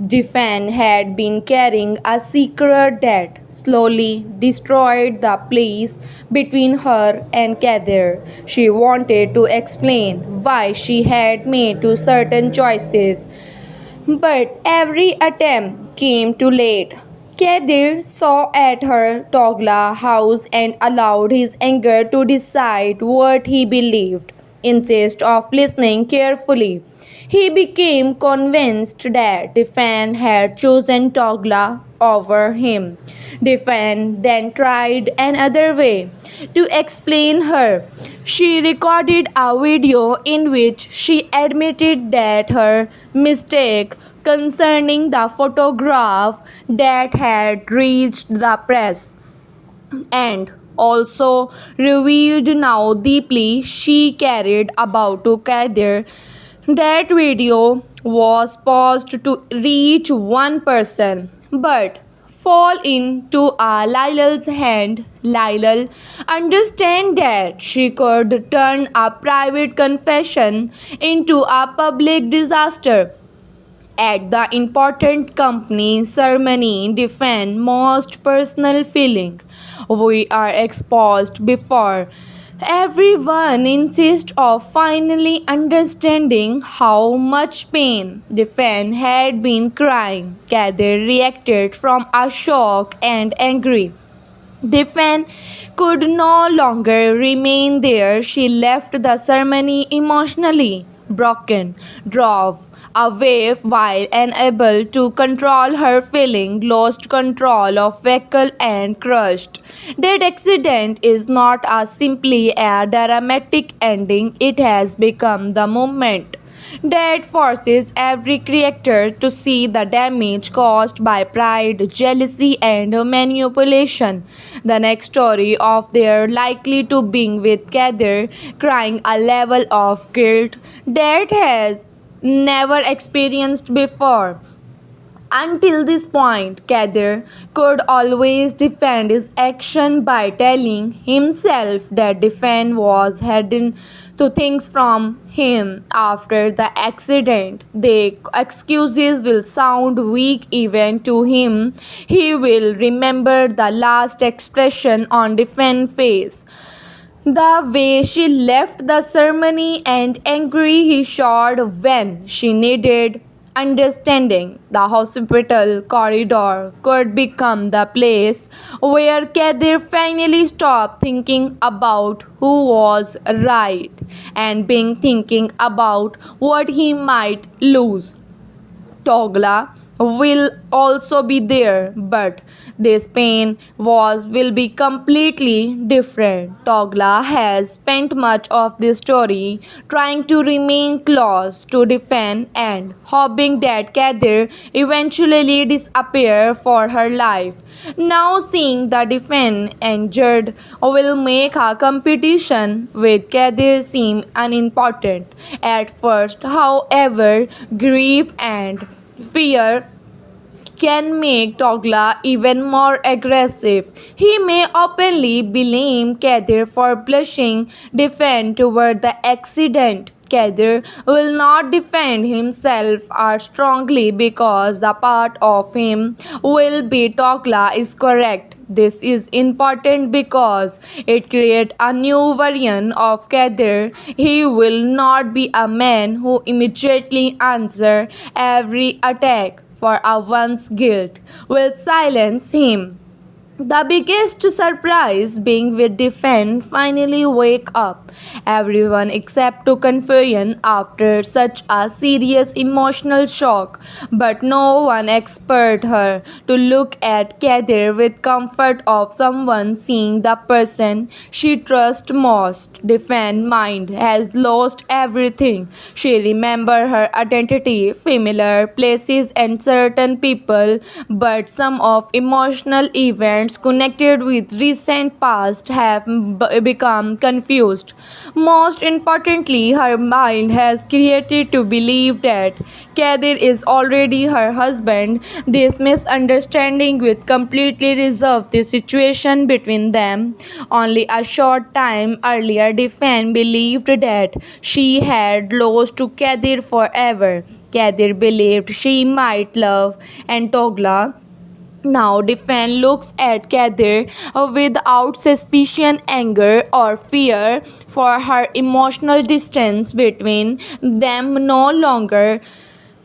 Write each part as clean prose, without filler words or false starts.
Defan had been carrying a secret that slowly destroyed the peace between her and Kadir. She wanted to explain why she had made two certain choices, but every attempt came too late. Kadir saw at her Togla house and allowed his anger to decide what he believed, instead of listening carefully. He became convinced that Defan had chosen Togla over him. Defan then tried another way to explain her. She recorded a video in which she admitted that her mistake concerning the photograph that had reached the press, and also revealed how deeply she cared about Kadir. That video was paused to reach one person, but fall into a Lilal's hand. Lilal understand that she could turn a private confession into a public disaster. At the important company ceremony, defend most personal feeling. We are exposed before everyone insists of finally understanding how much pain Defan had been crying. Kadir reacted from a shock and angry. Defan could no longer remain there. She left the ceremony emotionally broken, drove away while unable to control her feeling, lost control of vehicle and crushed. That accident is not a simply a dramatic ending, it has become the moment that forces every character to see the damage caused by pride, jealousy, and manipulation. The next story of their likely to being with Kadir, crying a level of guilt that has never experienced before. Until this point, Kadir could always defend his action by telling himself that Defend was hidden to things from him after the accident. The excuses will sound weak even to him. He will remember the last expression on Defend's face. The way she left the ceremony and angry he showed when she needed understanding. The hospital corridor could become the place where Kadir finally stopped thinking about who was right and being thinking about what he might lose. Togla will also be there, but this pain was will be completely different. Togla has spent much of this story trying to remain close to defend and hoping that Kadir eventually disappear for her life. Now seeing the defend injured will make her competition with Kadir seem unimportant at first. However, grief and fear can make Togla even more aggressive. He may openly blame Kadir for blushing defend toward the accident. Kadir will not defend himself as strongly because the part of him will be Togla is correct. This is important because it creates a new version of Kadir. He will not be a man who immediately answers every attack for a one's guilt will silence him. The biggest surprise being with Defend finally wake up everyone except to confusion after such a serious emotional shock, but no one expected her to look at Kadir with comfort of someone seeing the person she trusts most. Defend mind has lost everything. She remember her identity, familiar places and certain people, but some of emotional events events connected with recent past have become confused. Most importantly, her mind has created to believe that Kadir is already her husband. This misunderstanding will completely resolve the situation between them. Only a short time earlier, Defan believed that she had lost to Kadir forever. Kadir believed she might love and Togla. Now, Defan looks at Kadir without suspicion, anger, or fear, for her emotional distance between them no longer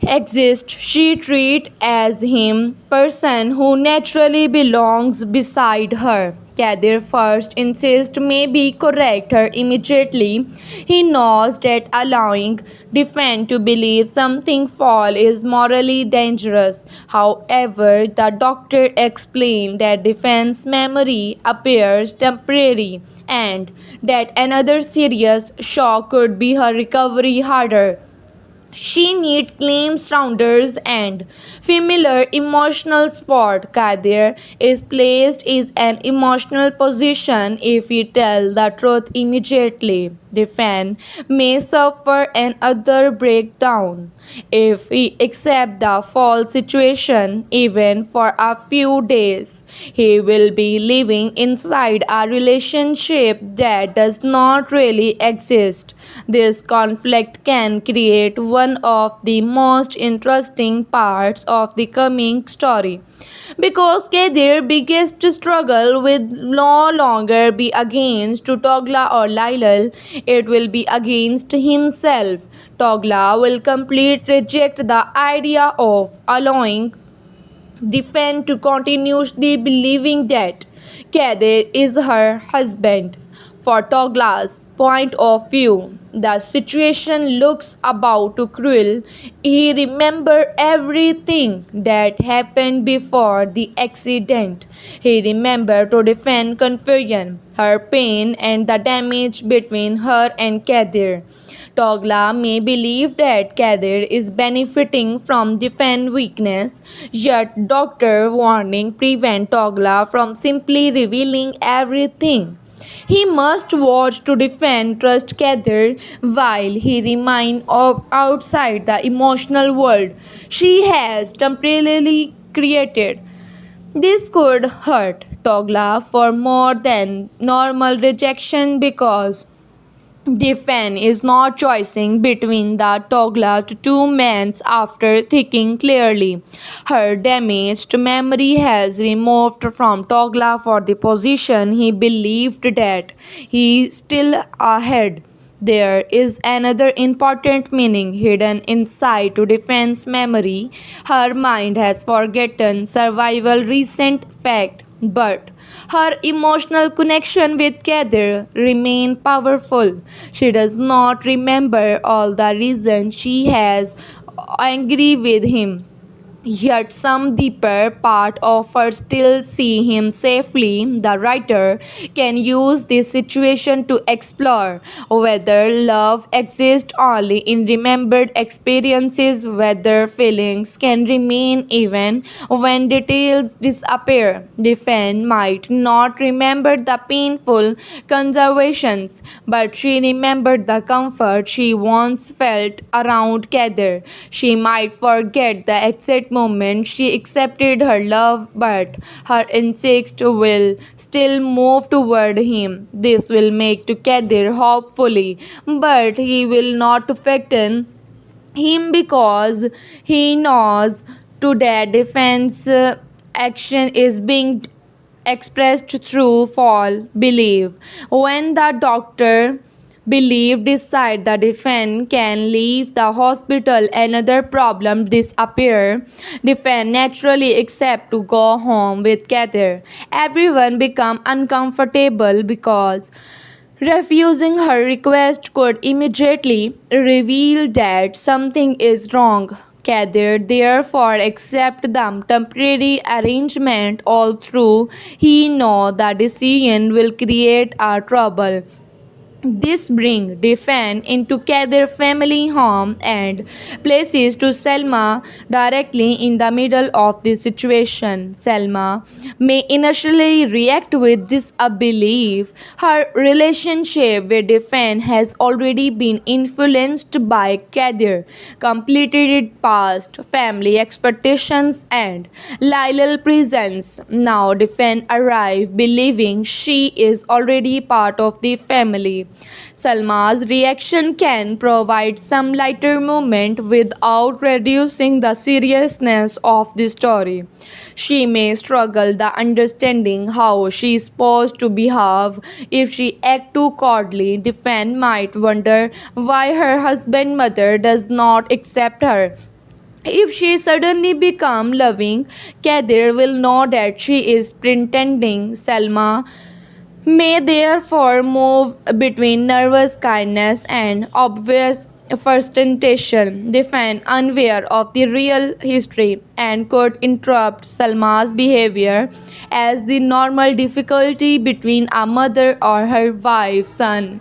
exists. She treats as him person who naturally belongs beside her. Kadir first insists may be correct her immediately. He knows that allowing Defend to believe something false is morally dangerous. However, the doctor explained that Defense memory appears temporary and that another serious shock could be her recovery harder. She needs claims rounders and familiar emotional support. Kadir is placed in an emotional position if he tells the truth immediately. The fan may suffer another breakdown if he accepts the false situation even for a few days. He will be living inside a relationship that does not really exist. This conflict can create one of the most interesting parts of the coming story because their biggest struggle will no longer be against Togla or Lailal, it will be against himself. Togla will completely reject the idea of allowing Defend to continuously believing that Kadir is her husband. For Togla's point of view, the situation looks about to cruel. He remembered everything that happened before the accident. He remembered to defend confusion, her pain, and the damage between her and Kadir. Togla may believe that Kadir is benefiting from defend weakness, yet doctor warning prevent Togla from simply revealing everything. He must watch to defend trust Kadir while he remains outside the emotional world she has temporarily created. This could hurt Togla for more than normal rejection because Defan is not choosing between the toggle to two men after thinking clearly. Her damaged memory has removed from Togla for the position he believed that he still had. There is another important meaning hidden inside to defense memory. Her mind has forgotten survival recent fact, but her emotional connection with Kadir remain powerful. She does not remember all the reasons she has angry with him. Yet some deeper part of her still see him safely. The writer can use this situation to explore whether love exists only in remembered experiences, whether feelings can remain even when details disappear. The fan might not remember the painful conservations, but she remembered the comfort she once felt around Kadir. She might forget the exact moment she accepted her love, but her instinct will still move toward him. This will make to Kadir hopefully, but he will not affecten him because he knows to that defense action is being expressed through false belief. When the doctor belief decide the defense can leave the hospital, another problem disappear. Defense naturally accept to go home with Kadir. Everyone become uncomfortable because refusing her request could immediately reveal that something is wrong. Kadir therefore accept the temporary arrangement, although he know the decision will create a trouble. This brings Defan into Kader family home and places to Selma directly in the middle of the situation. Selma may initially react with disbelief. Her relationship with Defan has already been influenced by Kader, completed past family expectations and Lilal presence. Now Defan arrives believing she is already part of the family. Salma's reaction can provide some lighter moment without reducing the seriousness of the story. She may struggle the understanding how she is supposed to behave if she act too coldly. Defend might wonder why her husband mother does not accept her. If she suddenly become loving, Kadir will know that she is pretending. Selma may therefore move between nervous kindness and obvious frustration, define unaware of the real history, and could interrupt Salma's behavior as the normal difficulty between a mother or her wife son.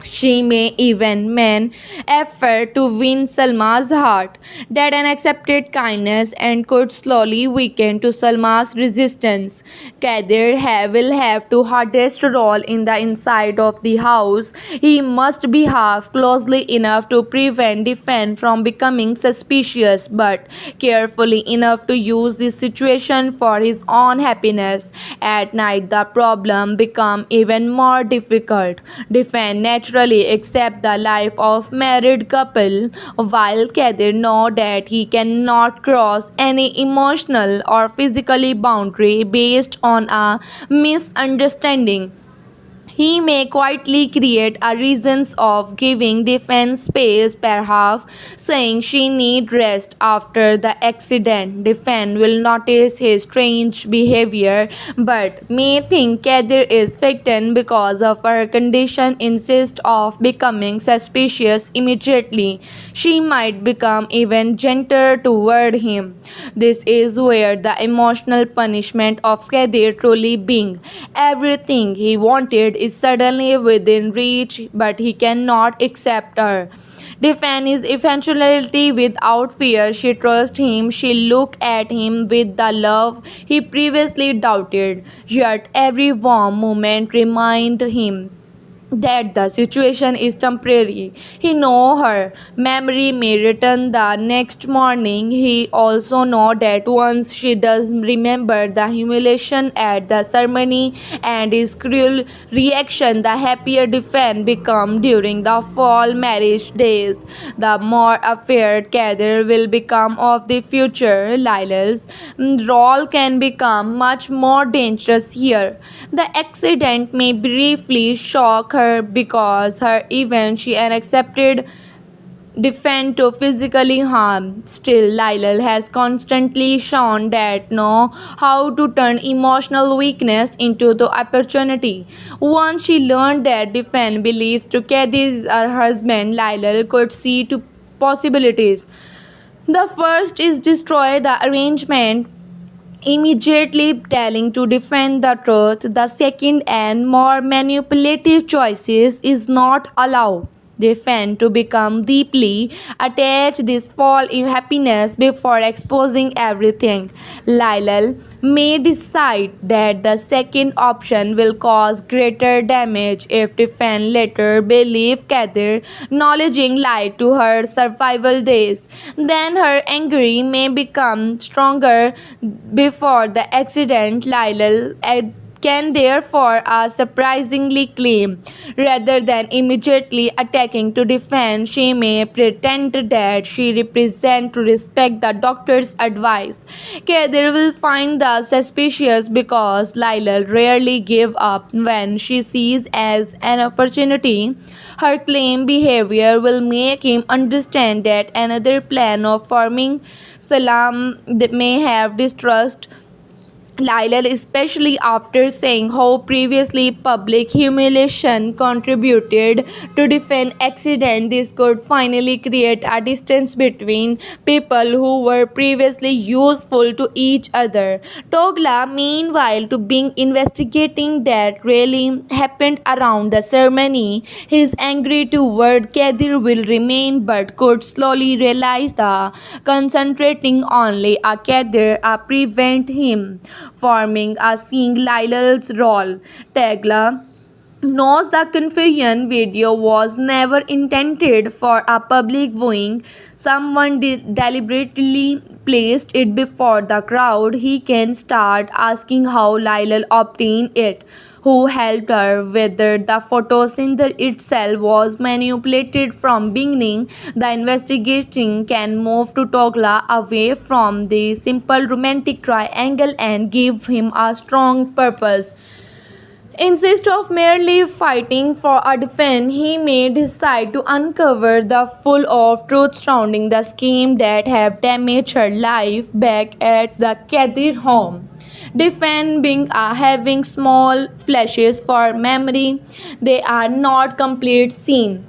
She may even make effort to win Salma's heart. That unaccepted kindness and could slowly weaken to Salma's resistance. Kadir will have to hardest role in the inside of the house. He must behave closely enough to prevent Defend from becoming suspicious, but carefully enough to use this situation for his own happiness. At night, the problem becomes even more difficult. Defend naturally accept the life of married couple, while Kadir know that he cannot cross any emotional or physically boundary based on a misunderstanding. He may quietly create a reasons of giving defense space, perhaps saying she need rest after the accident. Defense will notice his strange behavior, but may think Kadir is frightened because of her condition. Insist of becoming suspicious immediately. She might become even gentler toward him. This is where the emotional punishment of Kadir truly being. Everything he wanted is suddenly within reach, but he cannot accept her. Defend his eventuality without fear. She trusts him. She look at him with the love he previously doubted. Yet every warm moment remind him that the situation is temporary. He know her memory may return the next morning. He also know that once she does remember the humiliation at the ceremony and his cruel reaction, the happier defense become during the fall marriage days. The more afraid Kadir will become of the future. Lila's role can become much more dangerous here. The accident may briefly shock her because her event she accepted defend to physically harm. Still, Lyle has constantly shown that know how to turn emotional weakness into the opportunity. Once she learned that defend believes to Kathy's her husband, Lyle could see two possibilities. The first is destroy the arrangement immediately telling to defend the truth. The second and more manipulative choices is not allow defend to become deeply attached this fall in happiness before exposing everything. Lyle may decide that the second option will cause greater damage if defend later believe Kadir acknowledging lied to her survival days. Then her anger may become stronger before the accident. Lyle can therefore surprisingly claim rather than immediately attacking to defend. She may pretend that she represents to respect the doctor's advice. Kadir will find the suspicious because Lila rarely give up when she sees as an opportunity. Her claim behavior will make him understand that another plan of forming Salam may have distrust Lyle, especially after saying how previously public humiliation contributed to defend accident, this could finally create a distance between people who were previously useful to each other. Togla, meanwhile, to being investigating that really happened around the ceremony. His angry toward Kadir will remain, but could slowly realize the concentrating only a Kadir prevent him forming a seeing Lilal's role. Tagla knows the confusion video was never intended for a public viewing. Someone deliberately placed it before the crowd. He can start asking how Lyle obtained it, who helped her, whether the photosynthesis itself was manipulated from beginning. The investigation can move to Togla away from the simple romantic triangle and give him a strong purpose. Instead of merely fighting for a defense, he may decide to uncover the full of truth surrounding the scheme that have damaged her life back at the Kadir home. Defend being having small flashes for memory, they are not complete scene.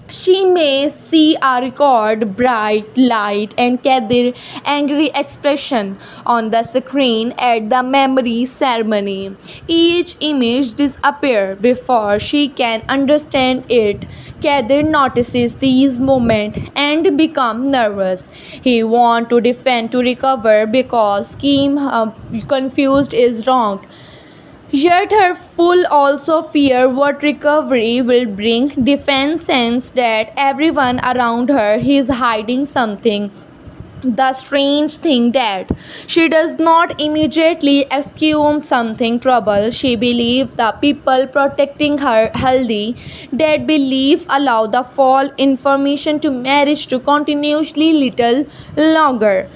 She may see a record, bright light, and Kadir angry expression on the screen at the memory ceremony. Each image disappears before she can understand it. Kadir notices these moments and becomes nervous. He wants to defend to recover because scheme confused is wrong. Yet her full also fear what recovery will bring. Defense sense that everyone around her is hiding something. The strange thing that she does not immediately assume something trouble. She believes the people protecting her healthy. That belief allow the false information to marriage to continuously little longer.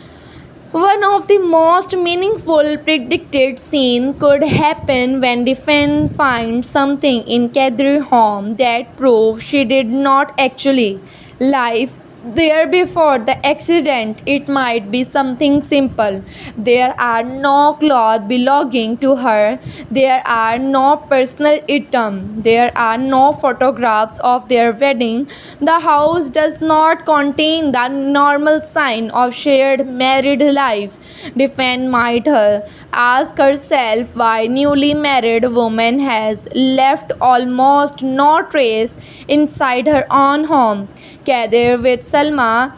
One of the most meaningful predicted scenes could happen when defense finds something in Kadir's home that proves she did not actually live there before the accident. It might be something simple. There are no clothes belonging to her. There are no personal items. There are no photographs of their wedding. The house does not contain the normal sign of shared married life. Defend might her ask herself why newly married woman has left almost no trace inside her own home. Kadir with Salma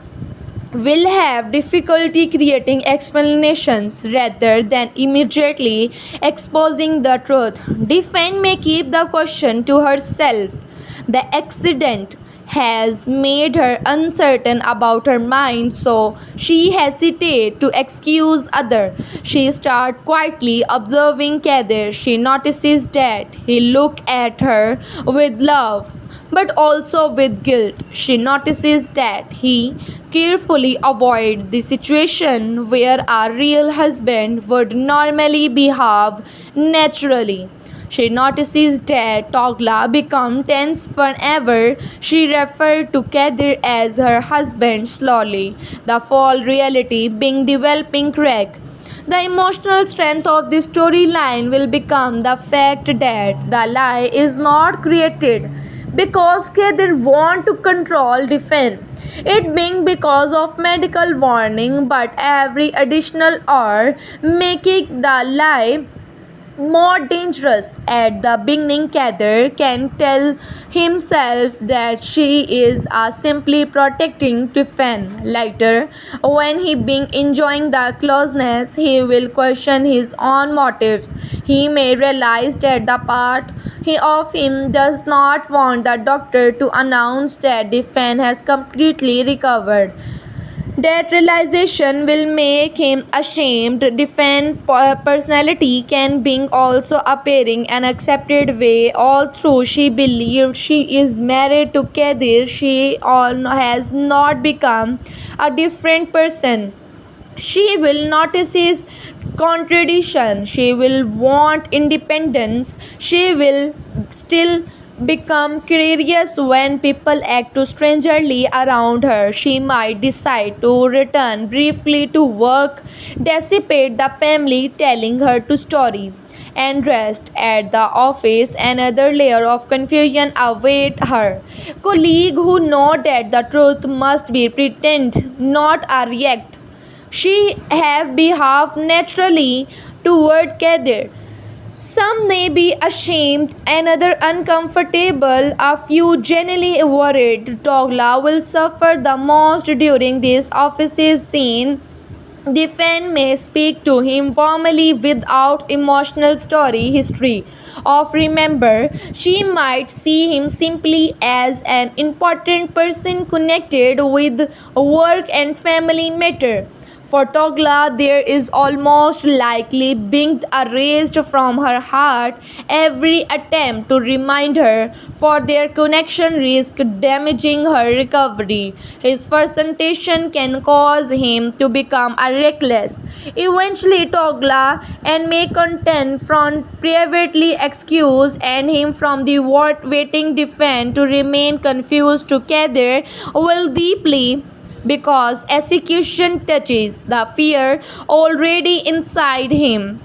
will have difficulty creating explanations rather than immediately exposing the truth. Defend may keep the question to herself. The accident has made her uncertain about her mind, so she hesitates to excuse others. She starts quietly observing Kadir. She notices that he looks at her with love but also with guilt. She notices that he carefully avoids the situation where a real husband would normally behave naturally. She notices that Togla becomes tense whenever she refers to Kadir as her husband slowly, the false reality being developing crack. The emotional strength of this storyline will become the fact that the lie is not created because Kadir want to control defend it being because of medical warning, but every additional hour making the lie more dangerous. At the beginning, Kadir can tell himself that she is simply protecting Tiffany. Later, when he being enjoying the closeness, he will question his own motives. He may realize that the part of him does not want the doctor to announce that Tiffany has completely recovered. That realization will make him ashamed. Defend personality can being also appearing an accepted way. All through she believed she is married to Kadir, she all has not become a different person. She will notice his contradiction. She will want independence. She will still become curious when people act too strangely around her. She might decide to return briefly to work, dissipate the family, telling her to story, and rest at the office. Another layer of confusion await her. Colleague who know that the truth must be pretend, not a react. She have behaved naturally toward Kadir. Some may be ashamed, another uncomfortable, a few genuinely worried. Togla will suffer the most during this office's scene. Defend may speak to him formally without emotional story history of remember. She might see him simply as an important person connected with work and family matter. For Togla, there is almost likely being erased from her heart every attempt to remind her, for their connection risk damaging her recovery. His frustration can cause him to become a reckless. Eventually, Togla and may contend front privately excuse and him from the waiting defend to remain confused to Kadir will deeply because execution touches the fear already inside him.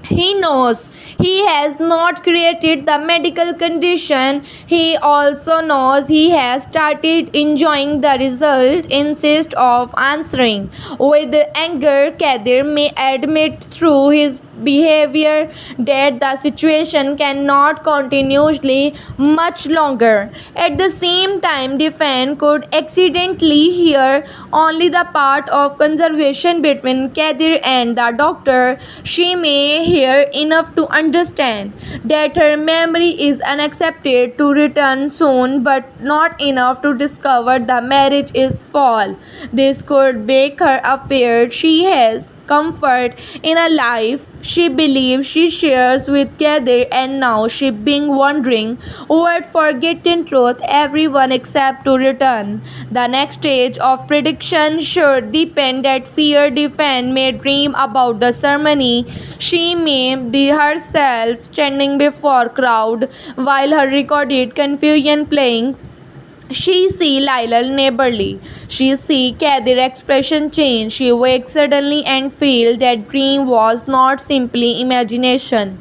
He knows he has not created the medical condition. He also knows he has started enjoying the result instead of answering. With anger, Kadir may admit through his behavior that the situation cannot continuously much longer. At the same time, defense could accidentally hear only the part of conversation between Kadir and the doctor. She may hear enough to understand that her memory is unaccepted to return soon, but not enough to discover the marriage is false. This could make her afraid she has comfort in a life she believes she shares with Kadir, and now she being wondering what forgotten truth everyone except to return. The next stage of prediction should depend that fear defend may dream about the ceremony. She may be herself standing before crowd while her recorded confusion playing. She see Lila neighborly. She see Kadir expression change. She wakes suddenly and feel that dream was not simply imagination.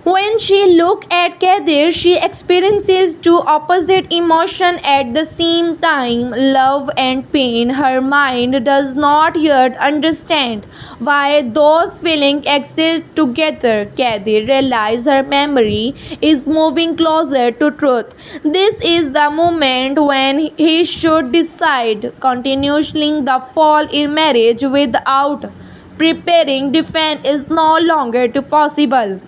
When she looks at Kadir, she experiences two opposite emotions at the same time, love and pain. Her mind does not yet understand why those feelings exist together. Kadir realizes her memory is moving closer to truth. This is the moment when he should decide continuing the fall in marriage without preparing defense is no longer to possible.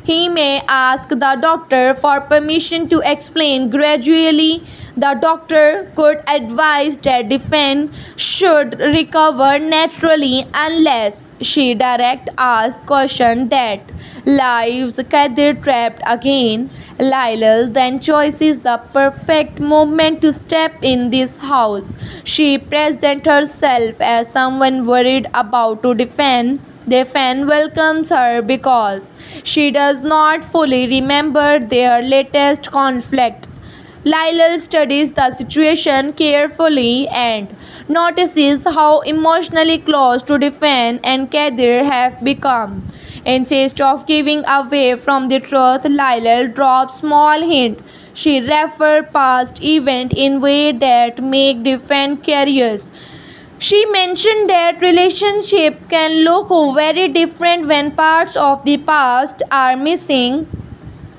He may ask the doctor for permission to explain gradually. The doctor could advise that defense should recover naturally unless she direct asks question that leaves Kadir trapped again. Lila then chooses the perfect moment to step in this house. She presents herself as someone worried about to defend. The fan welcomes her because she does not fully remember their latest conflict. Lyle studies the situation carefully and notices how emotionally close to Defan and Kadir have become. Instead of giving away from the truth, Lyle drops small hint. She refers past event in way that make Defan curious. She mentioned that relationship can look very different when parts of the past are missing.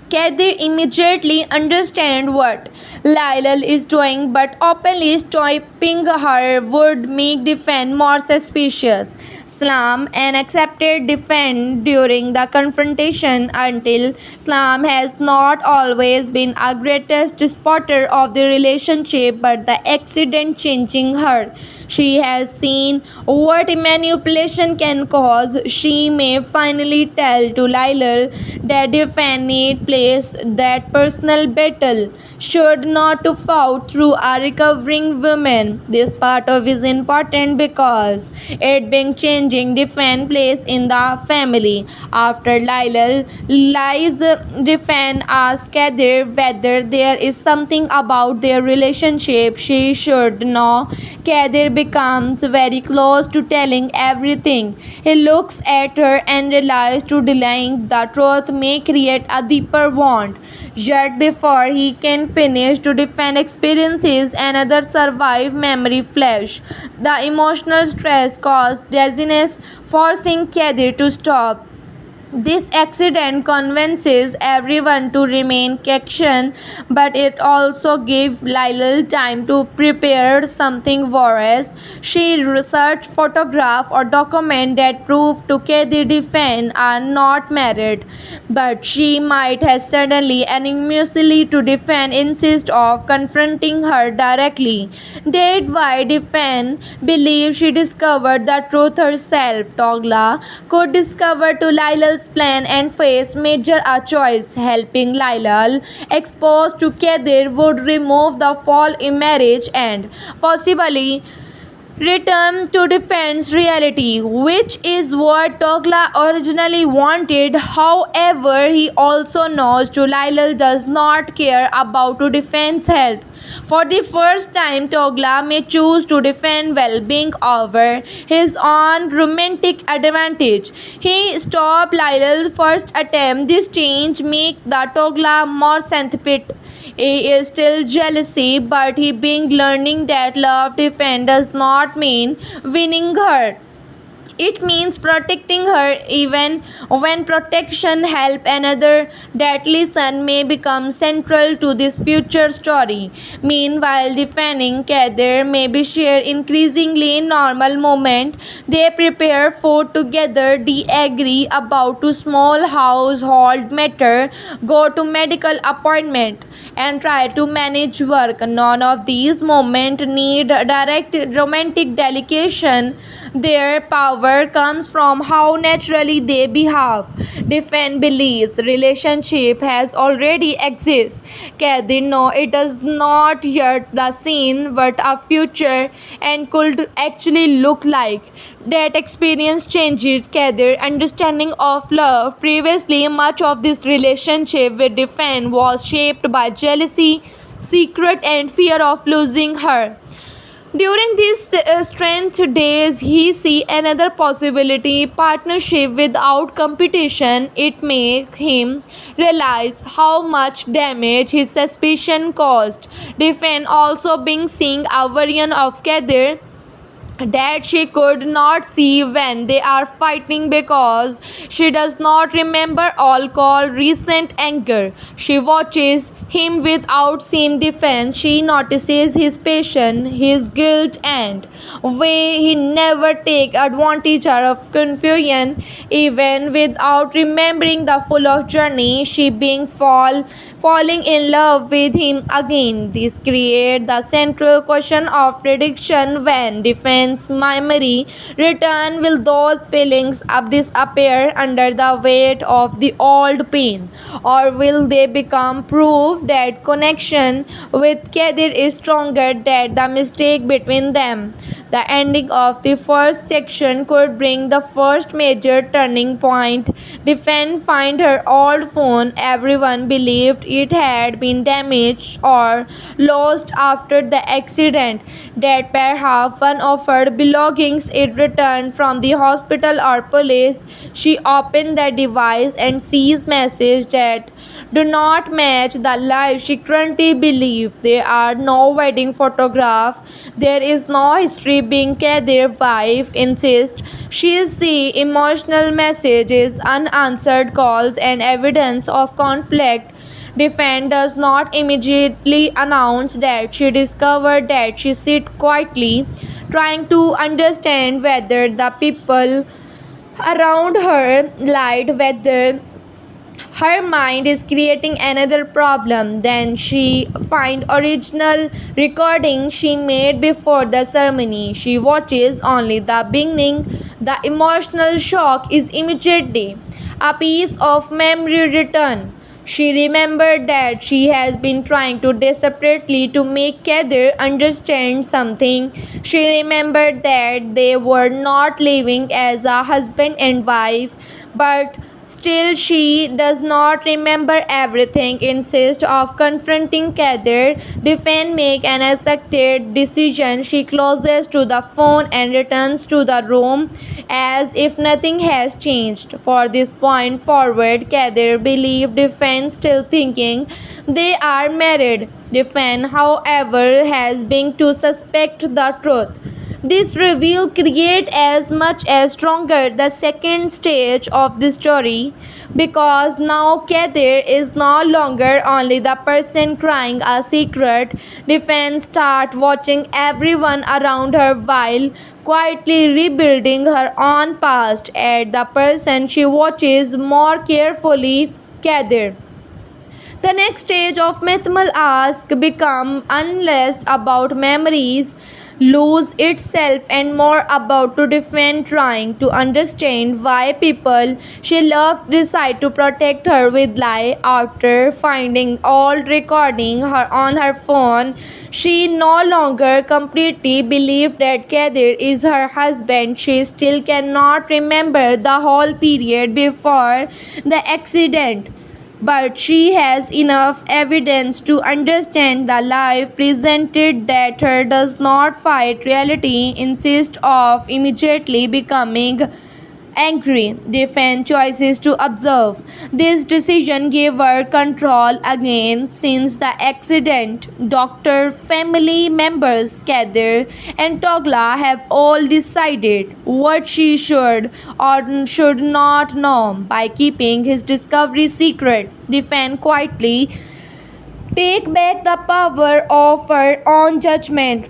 Kadir immediately understands what Lyle is doing, but openly stopping her would make defense more suspicious. Islam and accepted defense during the confrontation until Islam has not always been a greatest spotter of the relationship, but the accident changing her. She has seen what manipulation can cause. She may finally tell to Lyle that defense need play place that personal battle should not to fought through a recovering woman. This part of is important because it being changing different place in the family. After Lila lies, defend asks Kadir whether there is something about their relationship she should know. Kadir becomes very close to telling everything. He looks at her and realizes to delaying the truth may create a deeper wound. Yet before he can finish to defend experiences another survive memory flash. The emotional stress caused dizziness, forcing Kadir to stop. This accident convinces everyone to remain action, but it also gave Lyle time to prepare something worse. She researched photograph or document that prove to the defense are not married, but she might have suddenly and immediately to defend insist of confronting her directly. Did why defense believe she discovered the truth herself. Togla could discover to Lilal's plan and face major a choice. Helping Lilal exposed to Kadir would remove the fall in marriage and possibly return to defense reality, which is what Togla originally wanted. However, he also knows Tulilal does not care about to defense health. For the first time, Togla may choose to defend well-being over his own romantic advantage. He stopped Lilal's first attempt. This change makes the Togla more sympathetic. He is still jealousy, but he being learning that love defense does not mean winning her. It means protecting her even when protection help another. That lesson may become central to this future story. Meanwhile, defending Kadir may be shared increasingly in normal moment. They prepare food together, they agree about to small household matter, go to medical appointment, and try to manage work. None of these moments need direct romantic delegation. Their power comes from how naturally they behave. Defend believes relationship has already exists. Kadir no, it does not yet the scene what a future and could actually look like. That experience changes Kadir's understanding of love. Previously, much of this relationship with Defend was shaped by jealousy, secret, and fear of losing her. During these strength days, he see another possibility: partnership without competition. It make him realize how much damage his suspicion caused. Defend also being seeing a variant of Kadir that she could not see when they are fighting because she does not remember all called recent anger. She watches him without seeing defense. She notices his passion, his guilt, and way he never take advantage of confusion. Even without remembering the full of journey, she being falling in love with him again. This creates the central question of prediction: when defense memory return, will those feelings disappear under the weight of the old pain, or will they become proof that connection with Kadir is stronger than the mistake between them? The ending of the first section could bring the first major turning point. Defend find her old phone. Everyone believed it had been damaged or lost after the accident. That perhaps one of her belongings it returned from the hospital or police. She opened the device and sees messages that do not match the life she currently believes. There are no wedding photograph. There is no history being Kadir's wife insists. She see emotional messages, unanswered calls, and evidence of conflict. Defend does not immediately announce that she discovered that she sit quietly, trying to understand whether the people around her lied, whether her mind is creating another problem. Then she find original recording she made before the ceremony. She watches only the beginning. The emotional shock is immediately a piece of memory return. She remembered that she has been trying to desperately to make Kadir understand something. She remembered that they were not living as a husband and wife, but still she does not remember everything. Instead of confronting Kadir, defend make an accepted decision. She closes to the phone and returns to the room as if nothing has changed. For this point forward, Kadir believed Defense still thinking they are married. Defense, however, has been to suspect the truth. This reveal create as much as stronger the second stage of the story because now Kadir is no longer only the person crying a secret. Defense start watching everyone around her while quietly rebuilding her own past at the person she watches more carefully Kadir. The next stage of Muhtemel ask become unless about memories lose itself and more about to defend trying to understand why people she loved decide to protect her with lie after finding all recording her on her phone. She no longer completely believed that Kadir is her husband. She still cannot remember the whole period before the accident, but she has enough evidence to understand the life presented that her does not fight reality, insist of immediately becoming angry, defend choices to observe. This decision gave her control again since the accident. Doctor, family members, Kadir and Togla have all decided what she should or should not know by keeping his discovery secret. Defend quietly take back the power of her own judgment.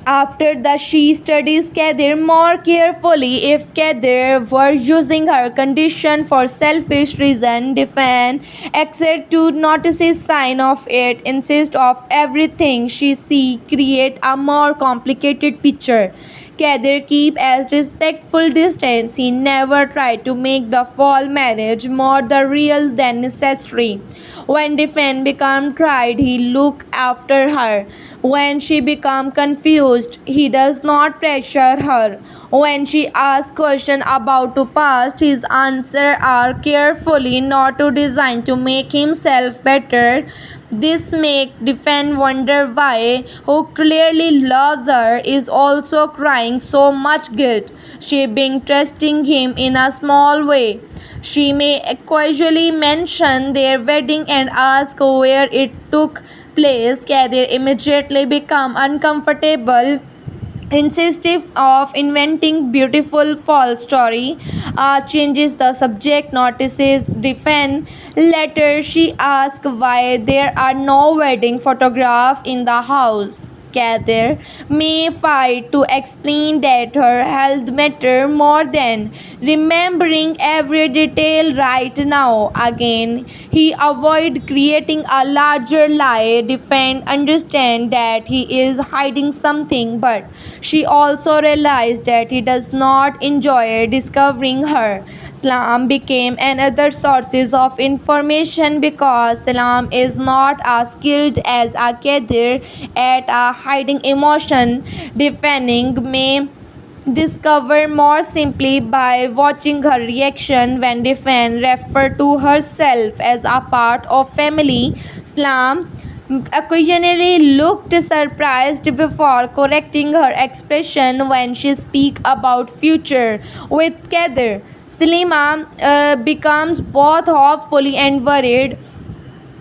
After that, she studies Kadir more carefully. If Kadir were using her condition for selfish reason, defend, except to notice a sign of it, insist of everything she see, create a more complicated picture. Kadir keep as respectful distance. He never tried to make the fall marriage more the real than necessary. When Defend become tried, he look after her. When she become confused, he does not pressure her. When she asks question about to past, his answer are carefully not to design to make himself better. This make Defend wonder why, who clearly loves her, is also crying so much guilt. She being trusting him in a small way. She may casually mention their wedding and ask where it took place. Kadir immediately become uncomfortable, insistive of inventing beautiful false story, changes the subject, notices Defend. Later she asks why there are no wedding photograph in the house. Kadir may fight to explain that her health matter more than remembering every detail right now. Again, he avoid creating a larger lie. Defend understand that he is hiding something, but she also realized that he does not enjoy discovering her. Salam became another sources of information because Salam is not as skilled as a Kadir at hiding emotion. Defending may discover more simply by watching her reaction when Defend refer to herself as a part of family. Salam occasionally looked surprised before correcting her expression when she speak about future with Kadir. Salima becomes both hopeful and worried.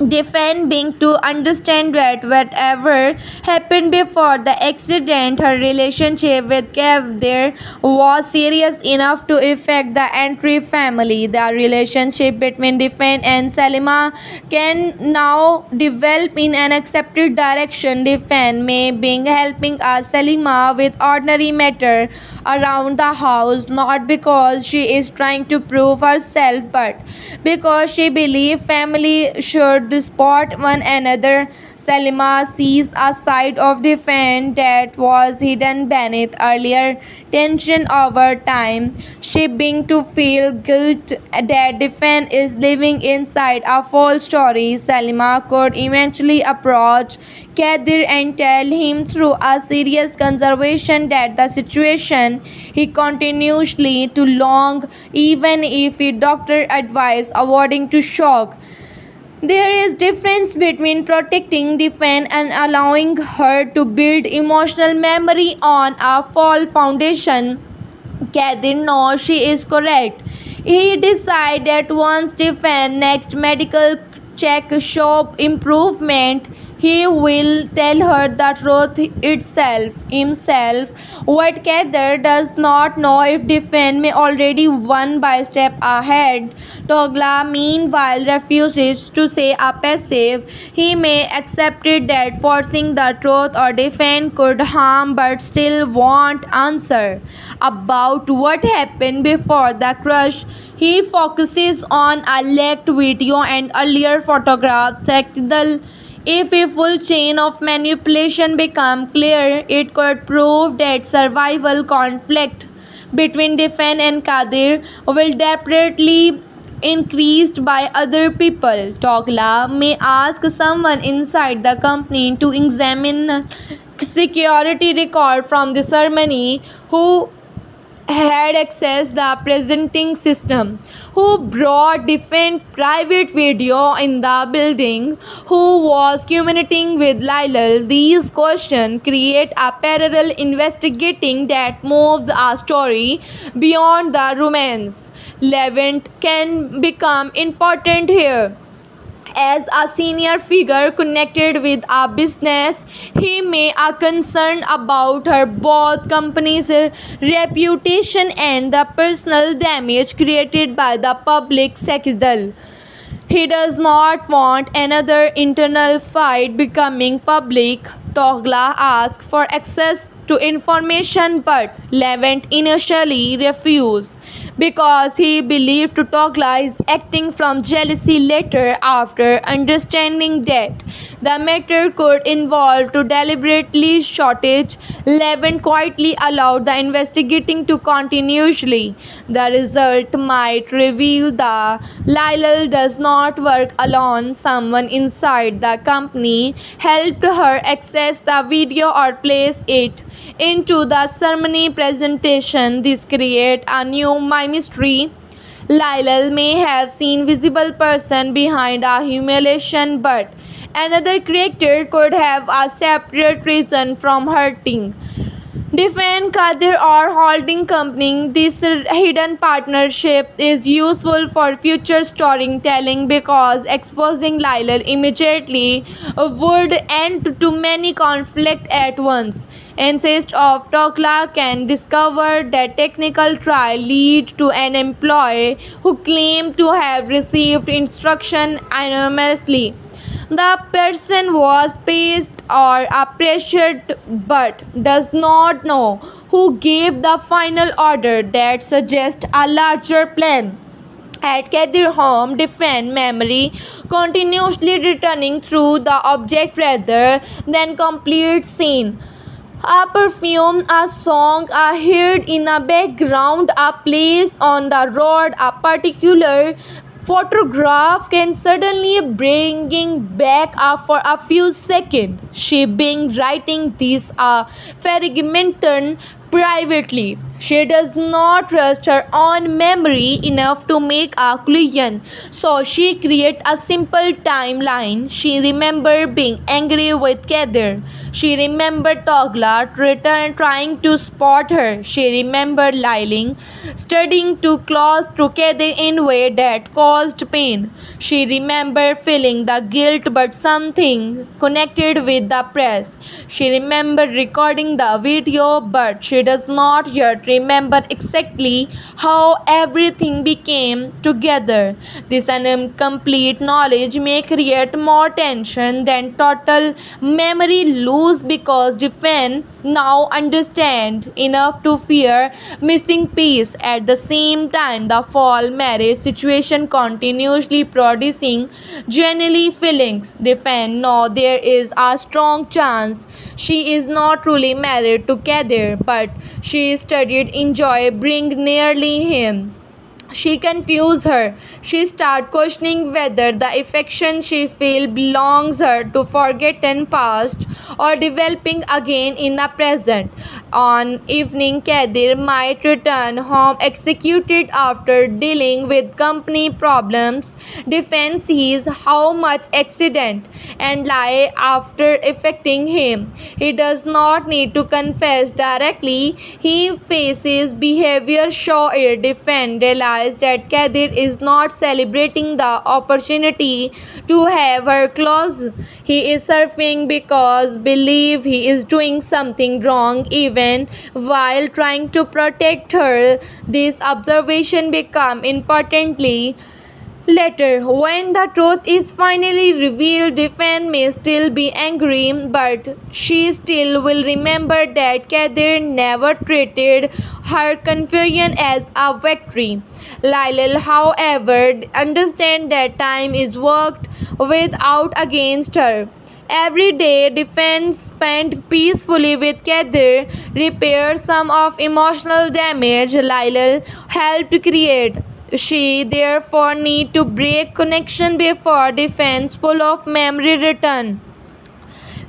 Defend being to understand that whatever happened before the accident, her relationship with Kadir was serious enough to affect the entry family. The relationship between Defend and Salima can now develop in an accepted direction. Defend may be helping Salima with ordinary matter around the house, not because she is trying to prove herself, but because she believes family should cannot spot one another. Salima sees a side of Defend that was hidden beneath earlier tension over time. She began to feel guilt that Defend is living inside a false story. Salima could eventually approach Kadir and tell him through a serious conversation that the situation he continuously to long, even if he doctor advice avoiding to shock. There is difference between protecting, defend and allowing her to build emotional memory on a fall foundation. Kadir knows she is correct. He decides that once defend next medical check show improvement, he will tell her the truth itself himself. What Kadir does not know if defend may already one by step ahead. Togla meanwhile refuses to say a passive. He may accept it that forcing the truth or defend could harm but still want answer about what happened before the crush. He focuses on a leaked video and earlier photographs. If a full chain of manipulation become clear, it could prove that survival conflict between Defend and Kadir will desperately increased by other people. Togla may ask someone inside the company to examine security record from the ceremony who had accessed the presenting system, who brought different private video in the building, who was communicating with Lyle. These questions create a parallel investigating that moves a story beyond the romance. Levant can become important here. As a senior figure connected with a business, he may be concerned about her both company's reputation and the personal damage created by the public scandal. He does not want another internal fight becoming public. Togla asks for access to information, but Levant initially refused because he believed Togla is acting from jealousy. Later, after understanding that the matter could involve to deliberately shortage, Levant quietly allowed the investigating to continuously. The result might reveal that Lyle does not work alone. Someone inside the company helped her access the video or place it into the ceremony presentation. This creates a new mystery. Lyle may have seen visible person behind a humiliation, but another character could have a separate reason from hurting. Defend Kadir or holding company. This hidden partnership is useful for future storytelling because exposing Lyle immediately would end too many conflicts at once. Instead of Tokla can discover that technical trial lead to an employee who claimed to have received instruction anonymously. The person was paid or pressured but does not know who gave the final order. That suggests a larger plan. At Kadir home, defend memory continuously returning through the object rather than complete scene. A perfume, a song, a heard in a background, a place on the road, a particular photograph can suddenly bringing back for a few seconds. She being writing this fragmented privately. She does not trust her own memory enough to make a conclusion, so she creates a simple timeline. She remembered being angry with Kadir. She remembered Togla return trying to spot her. She remembered lying, studying too close to Kadir in a way that caused pain. She remembered feeling the guilt but something connected with the press. She remembered recording the video, but she does not yet remember exactly how everything became together. This incomplete knowledge may create more tension than total memory loss because defend now understand enough to fear missing piece. At the same time, the fall marriage situation continuously producing genuinely feelings. Defend no, there is a strong chance she is not truly married to Kadir, but she studied enjoy bring nearly him. She confused her. She started questioning whether the affection she feels belongs her to forgotten past or developing again in the present. On evening, Kadir might return home executed after dealing with company problems. Defense sees how much accident and lie after affecting him. He does not need to confess directly. He faces behavior show it. Defend realize that Kadir is not celebrating the opportunity to have her close. He is surfing because believe he is doing something wrong even while trying to protect her. This observation become importantly later, when the truth is finally revealed, Defan may still be angry, but she still will remember that Kadir never treated her confusion as a victory. Lyle, however, understands that time is worked without against her. Every day, Defense spent peacefully with Kadir, repair some of emotional damage Lyle helped create. She therefore need to break connection before Defense full of memory return.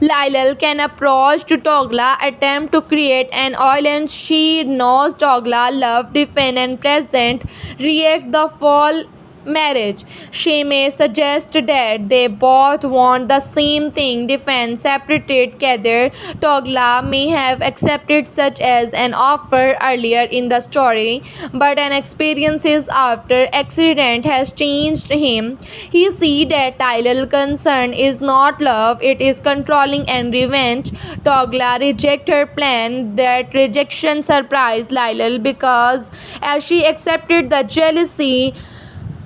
Lyle can approach to Togla, attempt to create an audience. She knows Togla love, defend and present, react the fall marriage. She may suggest that they both want the same thing, defend, separated Kadir. Togla may have accepted such as an offer earlier in the story, but an experiences after accident has changed him. He see that Tylal concern is not love, it is controlling and revenge. Togla reject her plan. That rejection surprised Lyle because as she accepted the jealousy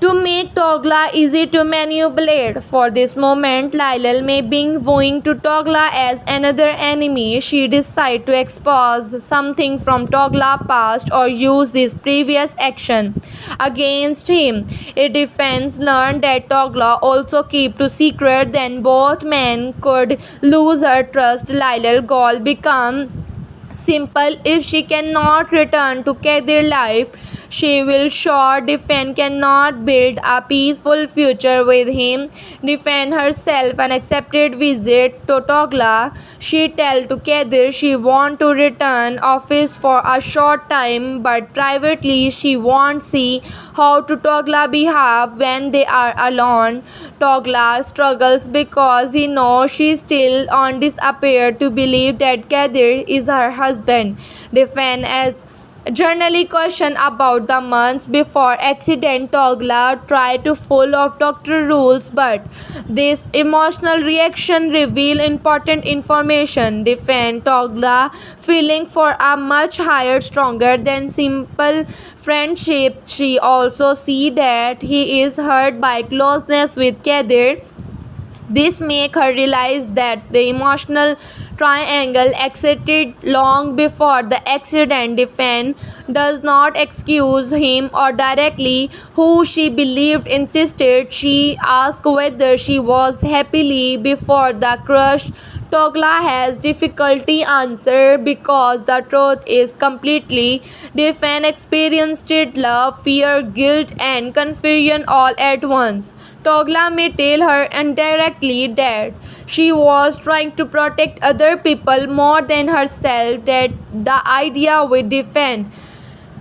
to make Togla easy to manipulate. For this moment, Lyle may be viewing to Togla as another enemy. She decides to expose something from Togla past or use this previous action against him. A defense learned that Togla also keep to secret, then both men could lose her trust. Lyle goal become simple. If she cannot return to Kadir life, she will sure defend cannot build a peaceful future with him. Defend herself an accepted visit to Togla. She tell to Kadir she want to return office for a short time, but privately she won't see how to Togla behave when they are alone. Togla struggles because he knows she still on disappear to believe that Kadir is her husband. Defend as journally question about the months before accident. Togla tried to follow doctor rules, but this emotional reaction reveal important information. Defend Togla feeling for a much higher stronger than simple friendship. She also see that he is hurt by closeness with Kadir. This make her realize that the emotional triangle existed long before the accident. Defend does not excuse him or directly who she believed insisted. She asked whether she was happily before the crush. Togla has difficulty answer because the truth is completely different. Experienced love, fear, guilt, and confusion all at once. Togla may tell her indirectly that she was trying to protect other people more than herself, that the idea would defend.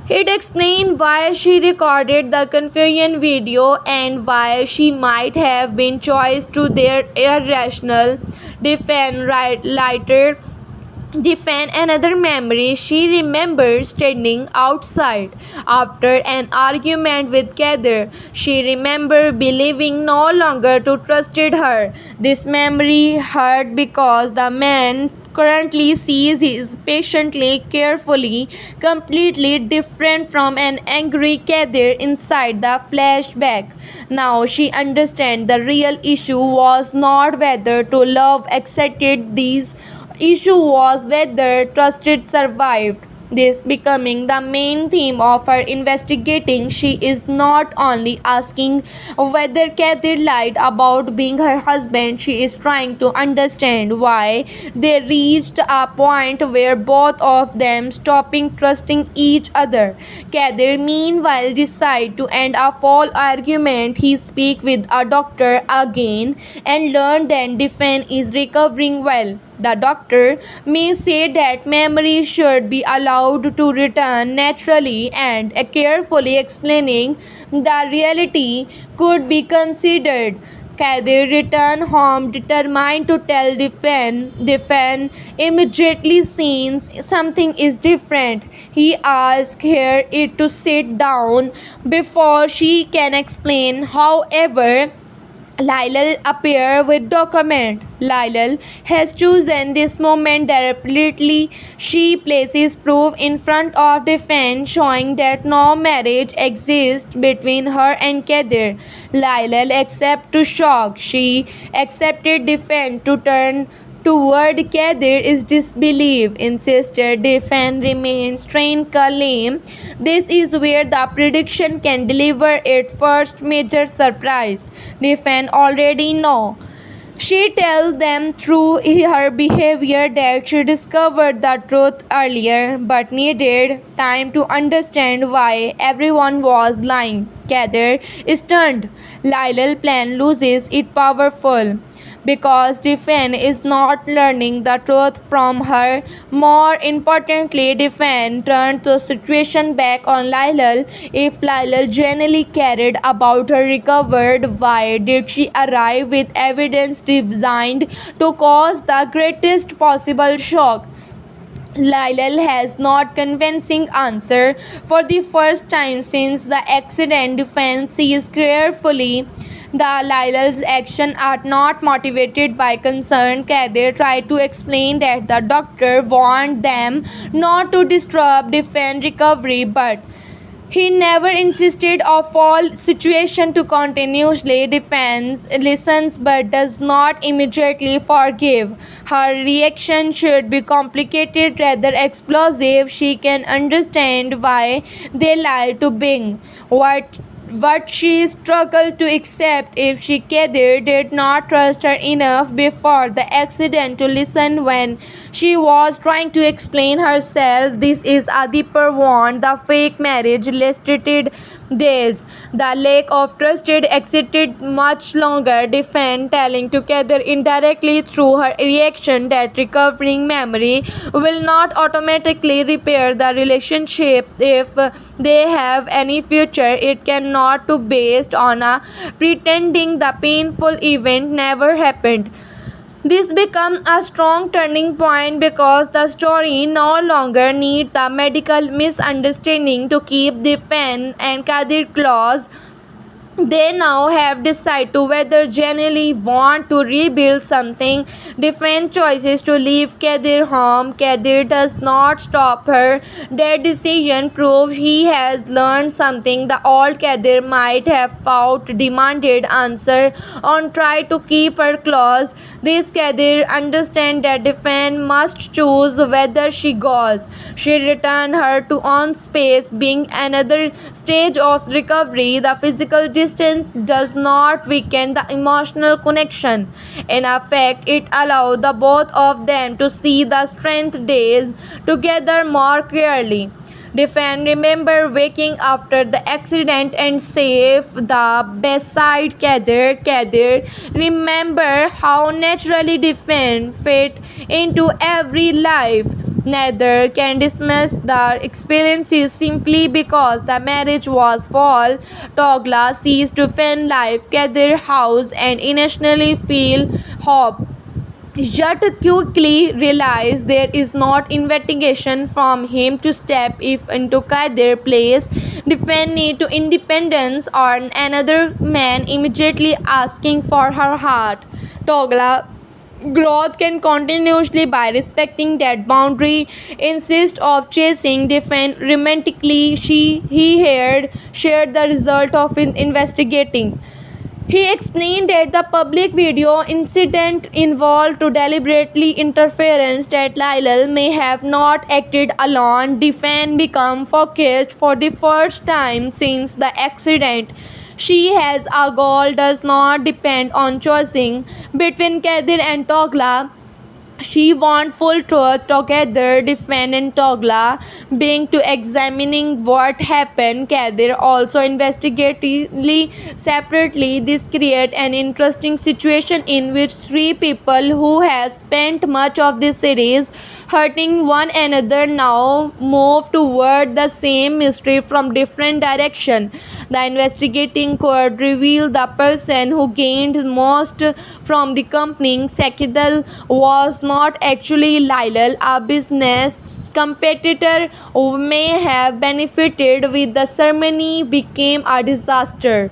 It explained why she recorded the confusion video and why she might have been choice to their irrational defend right lighter defend another memory. She remembers standing outside after an argument with Kadir. She remembered believing no longer to trusted her. This memory hurt because the man currently sees is patiently, carefully, completely different from an angry Kadir inside the flashback. Now she understands the real issue was not whether to love accepted these issue was whether trusted survived. This becoming the main theme of her investigating. She is not only asking whether Kadir lied about being her husband, she is trying to understand why they reached a point where both of them stopping trusting each other. Kadir meanwhile decide to end a full argument. He speak with a doctor again and learn that Defense is recovering well. The doctor may say that memory should be allowed to return naturally, and carefully explaining the reality could be considered. Kadir returned home determined to tell Defense. Defense immediately sees something is different. He asks her it to sit down before she can explain. However, Lyle appear with document. Lyle has chosen this moment deliberately. She places proof in front of Defense showing that no marriage exists between her and Kadir. Lyle accepts to shock. She accepted Defense to turn toward Kadir is disbelief. Insisted Defense remains trained calm. This is where the prediction can deliver its first major surprise. Defense already know. She tells them through her behavior that she discovered the truth earlier but needed time to understand why everyone was lying. Kadir is stunned. Lila's plan loses its powerful because Defense is not learning the truth from her. More importantly, Defense turned the situation back on Lyle. If Lyle genuinely cared about her recovered, why did she arrive with evidence designed to cause the greatest possible shock? Lyle has not convincing answer. For the first time since the accident, Defense sees carefully the Lyle's actions are not motivated by concern. Kadir tried to explain that the doctor warned them not to disturb Defense recovery, but he never insisted of all situation to continuously. Defense listens but does not immediately forgive. Her reaction should be complicated rather explosive. She can understand why they lied to Bing. What she struggled to accept if she Kadir did not trust her enough before the accident to listen when she was trying to explain herself. This is a deeper wound. The fake marriage lasted days. The lack of trust existed much longer. Defense telling to Kadir indirectly through her reaction that recovering memory will not automatically repair the relationship if they have any future. It cannot to based on a pretending the painful event never happened. This becomes a strong turning point because the story no longer needs the medical misunderstanding to keep the pen and Kadir close. They now have decided to whether genuinely want to rebuild something. Defense choices to leave Kadir home. Kadir does not stop her. Their decision proves he has learned something the old Kadir might have fought, demanded answer, and tried to keep her close. This Kadir understands that Defense must choose whether she goes. She returned her to own space, being another stage of recovery. The physical distance does not weaken the emotional connection. In effect, it allows the both of them to see the strength days together more clearly. Defense remember waking after the accident and safe the beside Kadir. Kadir remember how naturally Defense fit into every life. Neither can dismiss the experiences simply because the marriage was fall. Togla sees Defense life, Kadir house, and initially feel hope. Yet quickly realize there is not invitation from him to step if into Kadir place. Defend need to independence or another man immediately asking for her heart. Togla growth can continuously by respecting that boundary. Insist of chasing defend romantically. He had shared the result of investigating He explained that the public video incident involved to deliberately interference, that Lyle may have not acted alone. Defense became focused for the first time since the accident. She has a goal does not depend on choosing between Kadir and Togla. She want full truth together. Defend and Togla being to examining what happened. Kadir also investigatively separately. This create an interesting situation in which three people who have spent much of the series hurting one another now move toward the same mystery from different direction. The investigating could reveal the person who gained most from the company scandal was not actually Lyle, a business competitor who may have benefited with the ceremony became a disaster.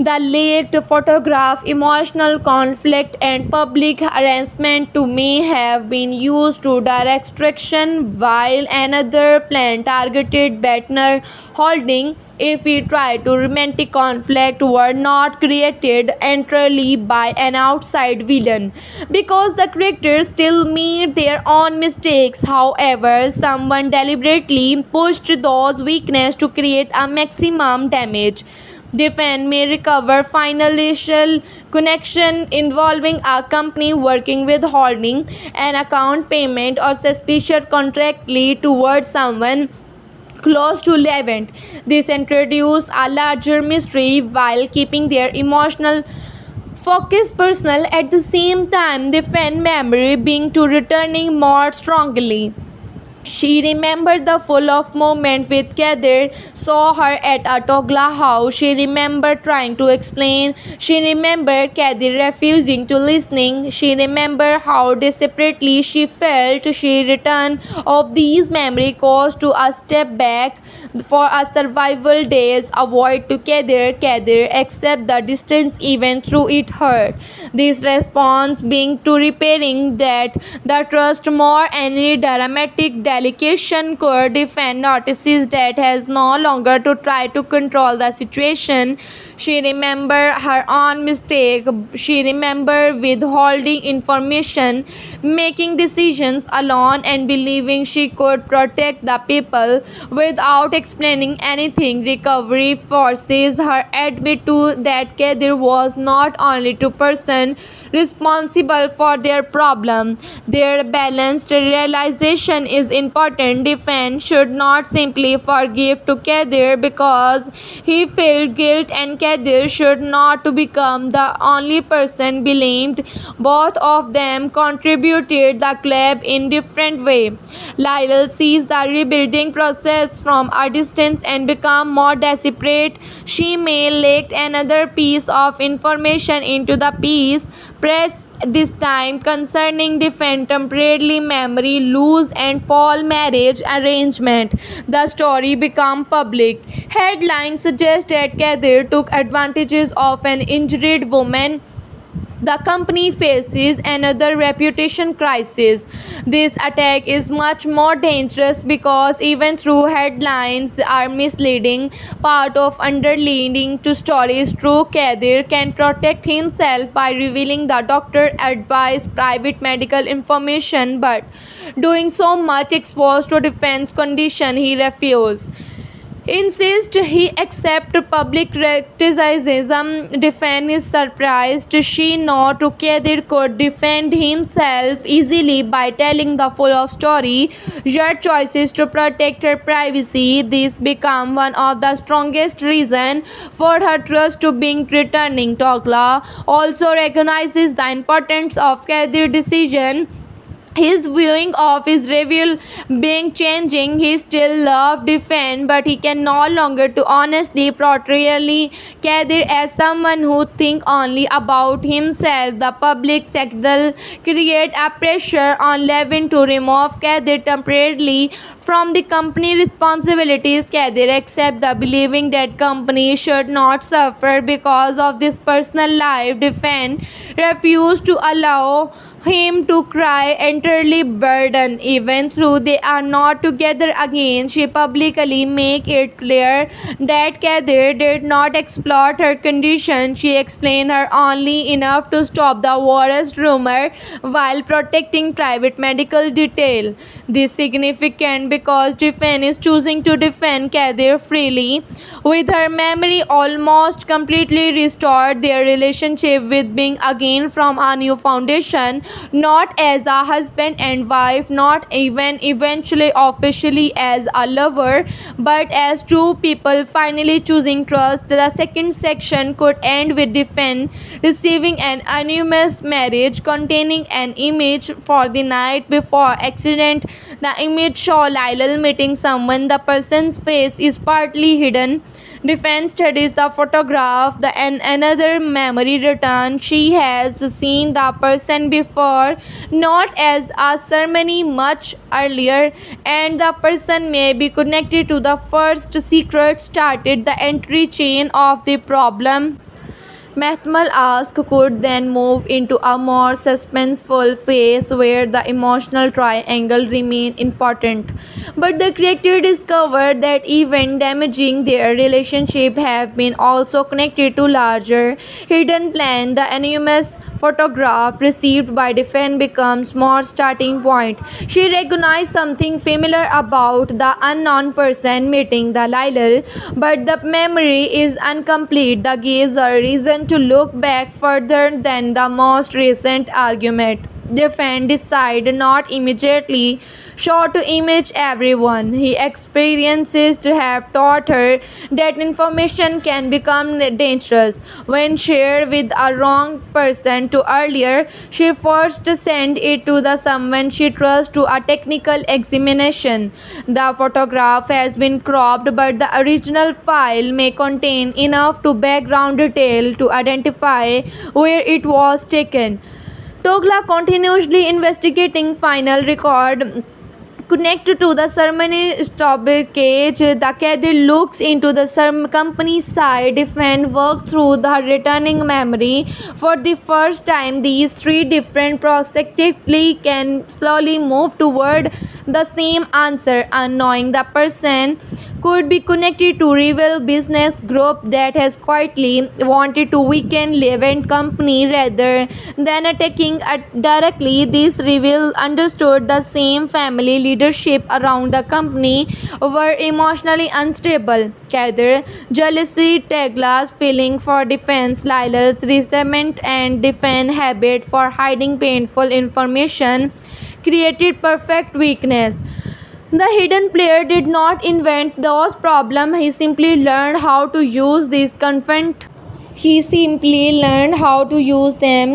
The leaked photograph, emotional conflict, and public harassment to may have been used to direct traction, while another plan targeted Bettner Holding. If we try to romantic conflict were not created entirely by an outside villain, because the characters still made their own mistakes. However, someone deliberately pushed those weaknesses to create a maximum damage. The fan may recover financial connection involving a company working with holding an account payment or suspicious contractly towards someone close to Levant. This introduces a larger mystery while keeping their emotional focus personal at the same time. The fan memory being to returning more strongly. She remembered the full of moment with Kadir, saw her at a Togla house. She remembered trying to explain. She remembered Kadir refusing to listening. She remembered how desperately she felt. She returned of these memory caused to a step back for a survival days. Avoid to Kadir. Kadir accept the distance even through it hurt. This response being to repairing that the trust more any dramatic delegation could defend notices that has no longer to try to control the situation. She remembered her own mistake. She remembered withholding information, making decisions alone, and believing she could protect the people without explaining anything. Recovery forces her admit to that Kadir was not only two person responsible for their problem. Their balanced realization is important. Defense should not simply forgive to Kadir because he felt guilt, and Kadir should not to become the only person blamed. Both of them contributed the club in different way. Lyle sees the rebuilding process from a distance and become more desperate. She may lack another piece of information into the piece press this time concerning defend temporarily memory lose and fall marriage arrangement. The story became public. Headlines suggest that Kadir took advantages of an injured woman. The company faces another reputation crisis. This attack is much more dangerous because even though headlines are misleading, part of underlining to stories true. Kadir can protect himself by revealing the doctor advised private medical information, but doing so much exposed to defense condition he refused. Insist he accept public criticism. Defend is surprised. She know to Kadir could defend himself easily by telling the full of story. Your choices to protect her privacy. This become one of the strongest reason for her trust to being returning. Togla also recognizes the importance of Kadir decision. His viewing of his reveal being changing. He still loved defend, but he can no longer to honestly portray Kadir as someone who think only about himself. The public sector create a pressure on Levin to remove Kadir temporarily from the company responsibilities. Kadir accept the believing that company should not suffer because of this personal life. Defend refused to allow him to cry entirely burdened even though they are not together again. She publicly make it clear that Kadir did not exploit her condition. She explained her only enough to stop the worst rumor while protecting private medical detail. This significant because Tiffany is choosing to defend Kadir freely. With her memory almost completely restored, their relationship with being again from a new foundation, not as a husband and wife, not even eventually officially as a lover, but as two people finally choosing trust. The second section could end with Defend receiving an anonymous message containing an image for the night before accident. The image show Lyle meeting someone. The person's face is partly hidden. Defense studies the photograph and another memory return. She has seen the person before, not as a ceremony much earlier, and the person may be connected to the first secret started the entry chain of the problem. Muhtemel ask could then move into a more suspenseful phase where the emotional triangle remained important. But the creator discovered that even damaging their relationship have been also connected to larger hidden plan. The anonymous photograph received by Defense becomes more starting point. She recognized something familiar about the unknown person meeting the Lyle, but the memory is incomplete. The gives a reason to look back further than the most recent argument. Defend decide not immediately show to image everyone. He experiences to have taught her that information can become dangerous when shared with a wrong person. To earlier, she first sent it to the someone she trusts to a technical examination. The photograph has been cropped, but the original file may contain enough to background detail to identify where it was taken. Togla continuously investigating final record connected to the ceremony stoppage. The Kadir looks into the company side defend work through the returning memory. For the first time, these three different prospectively can slowly move toward the same answer. Unknowing the person could be connected to rival business group that has quietly wanted to weaken Levant company rather than attacking it directly. This reveal understood the same family leadership around the company were emotionally unstable. Kadir, jealousy, Tegla's feeling for defense, Lila's resentment and defense habit for hiding painful information created perfect weakness. The hidden player did not invent those problems, he simply learned how to use them.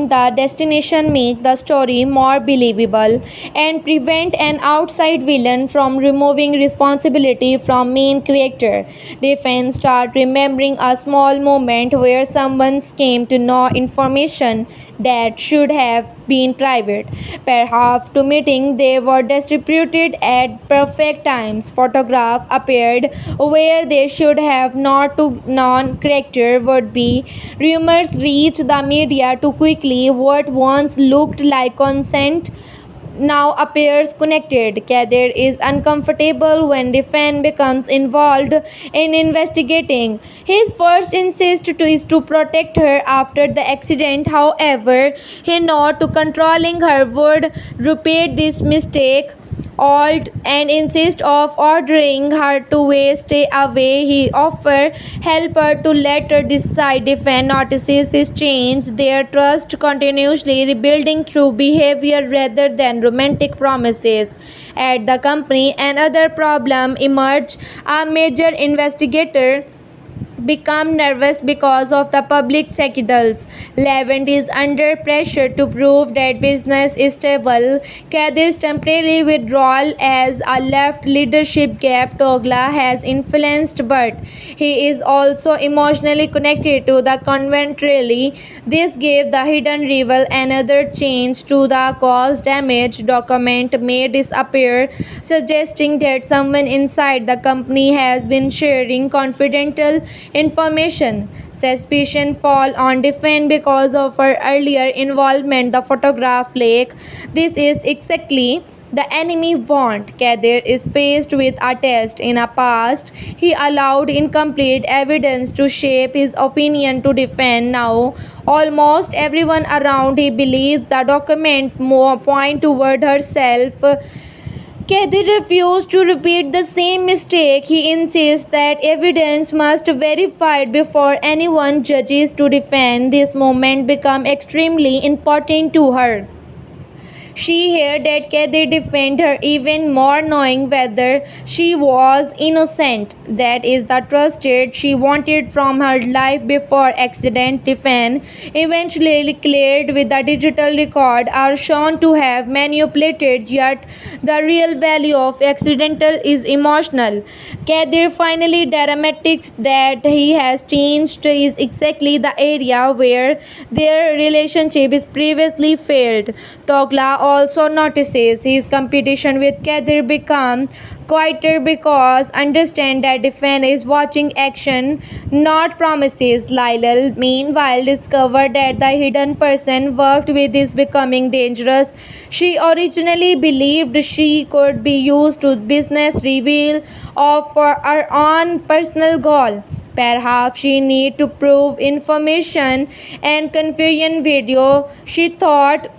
The destination make the story more believable and prevent an outside villain from removing responsibility from main character. Defense start remembering a small moment where someone came to know information that should have been private. Perhaps to meeting they were distributed at perfect times. Photograph appeared where they should have not to non-character would be. Rumors reached the media too quickly. What once looked like consent now appears connected. Kadir is uncomfortable when Defense becomes involved in investigating. His first insist is to protect her after the accident. However, he knows to controlling her would repeat this mistake alt and insist of ordering her to stay away. He offered help her to let her decide. Defense notices his change. Their trust continuously rebuilding through behavior rather than romantic promises. At the company, another problem emerged. A major investigator become nervous because of the public scandals. Levant is under pressure to prove that business is stable. Kadir's temporary withdrawal as a left leadership gap Togla has influenced, but he is also emotionally connected to the conventually. This gave the hidden rival another change to the cause damage. Document may disappear, suggesting that someone inside the company has been sharing confidential information. Suspicion fall on Defend because of her earlier involvement. The photograph leak. This is exactly the enemy want. Kadir is faced with a test. In a past, he allowed incomplete evidence to shape his opinion to defend. Now, almost everyone around he believes the document more point toward herself. Kadir refused to repeat the same mistake. He insists that evidence must be verified before anyone judges to defend. This moment become extremely important to her. She heard that Kadir defend her even more, knowing whether she was innocent. That is the trusted she wanted from her life before accident. Defend eventually cleared with the digital record are shown to have manipulated, yet the real value of accidental is emotional. Kadir finally dramatics that he has changed is exactly the area where their relationship is previously failed. Togla also notices his competition with Kadir become quieter because understand that Defend is watching action, not promises. Lyle meanwhile discovered that the hidden person worked with is becoming dangerous. She originally believed she could be used to business reveal of for her own personal goal. Perhaps she need to prove information and confusion video. She thought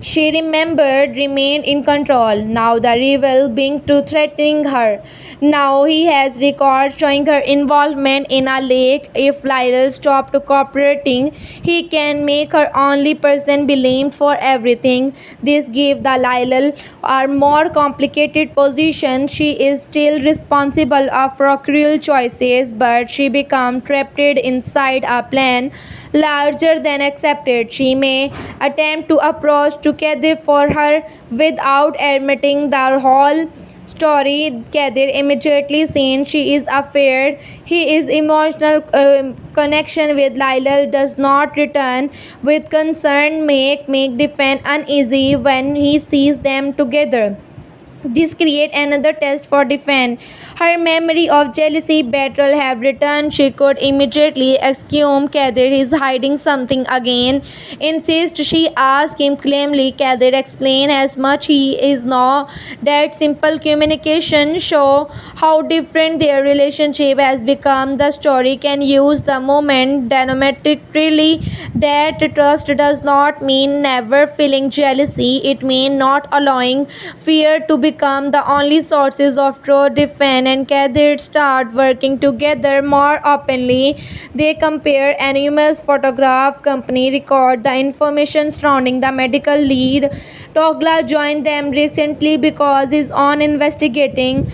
she remembered remained in control. Now the rival being to threatening her. Now he has records showing her involvement in a lake. If Lyle stopped cooperating, he can make her only person blamed for everything. This gave the Lyle a more complicated position. She is still responsible for cruel choices, but she become trapped inside a plan larger than accepted. She may attempt to approach together for her without admitting the whole story. Kadir immediately seen she is afraid. His emotional connection with Lyle does not return with concern make Defend uneasy when he sees them together. This create another test for Defend. Her memory of jealousy battle have returned. She could immediately assume Kadir is hiding something again. Insist she ask him calmly. Kadir explain as much he is now. That simple communication show how different their relationship has become. The story can use the moment dramatically that trust does not mean never feeling jealousy. It means not allowing fear to become the only sources of truth. Defend and Kadir start working together more openly. They compare anonymous photograph company record the information surrounding the medical lead. Togla joined them recently because his own investigating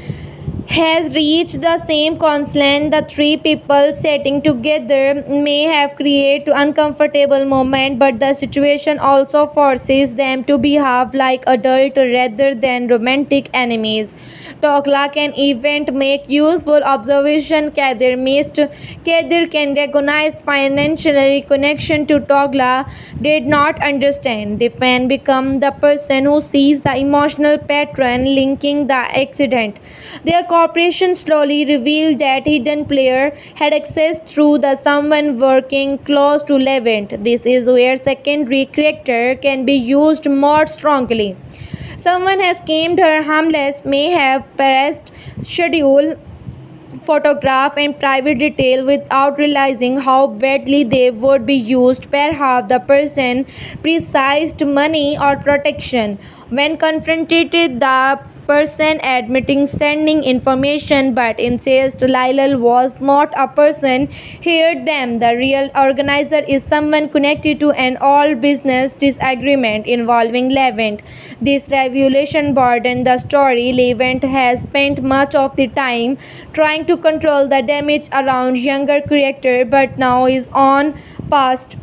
has reached the same conclusion. The three people sitting together may have created uncomfortable moment, but the situation also forces them to behave like adults rather than romantic enemies. Tokla can even make useful observation Kadir missed. Kadir can recognize financial connection to Togla did not understand. Defend become the person who sees the emotional pattern linking the accident. Their cooperation slowly revealed that hidden player had access through the someone working close to Levant. This is where secondary character can be used more strongly. Someone has schemed her harmless, may have pressed schedule photograph and private detail without realizing how badly they would be used. Perhaps the person precised money or protection. When confronted, the person admitting sending information but insists Lyle was not a person heard them. The real organizer is someone connected to an all business disagreement involving Levant. This revelation burdened the story. Levant has spent much of the time trying to control the damage around younger character, but now is on past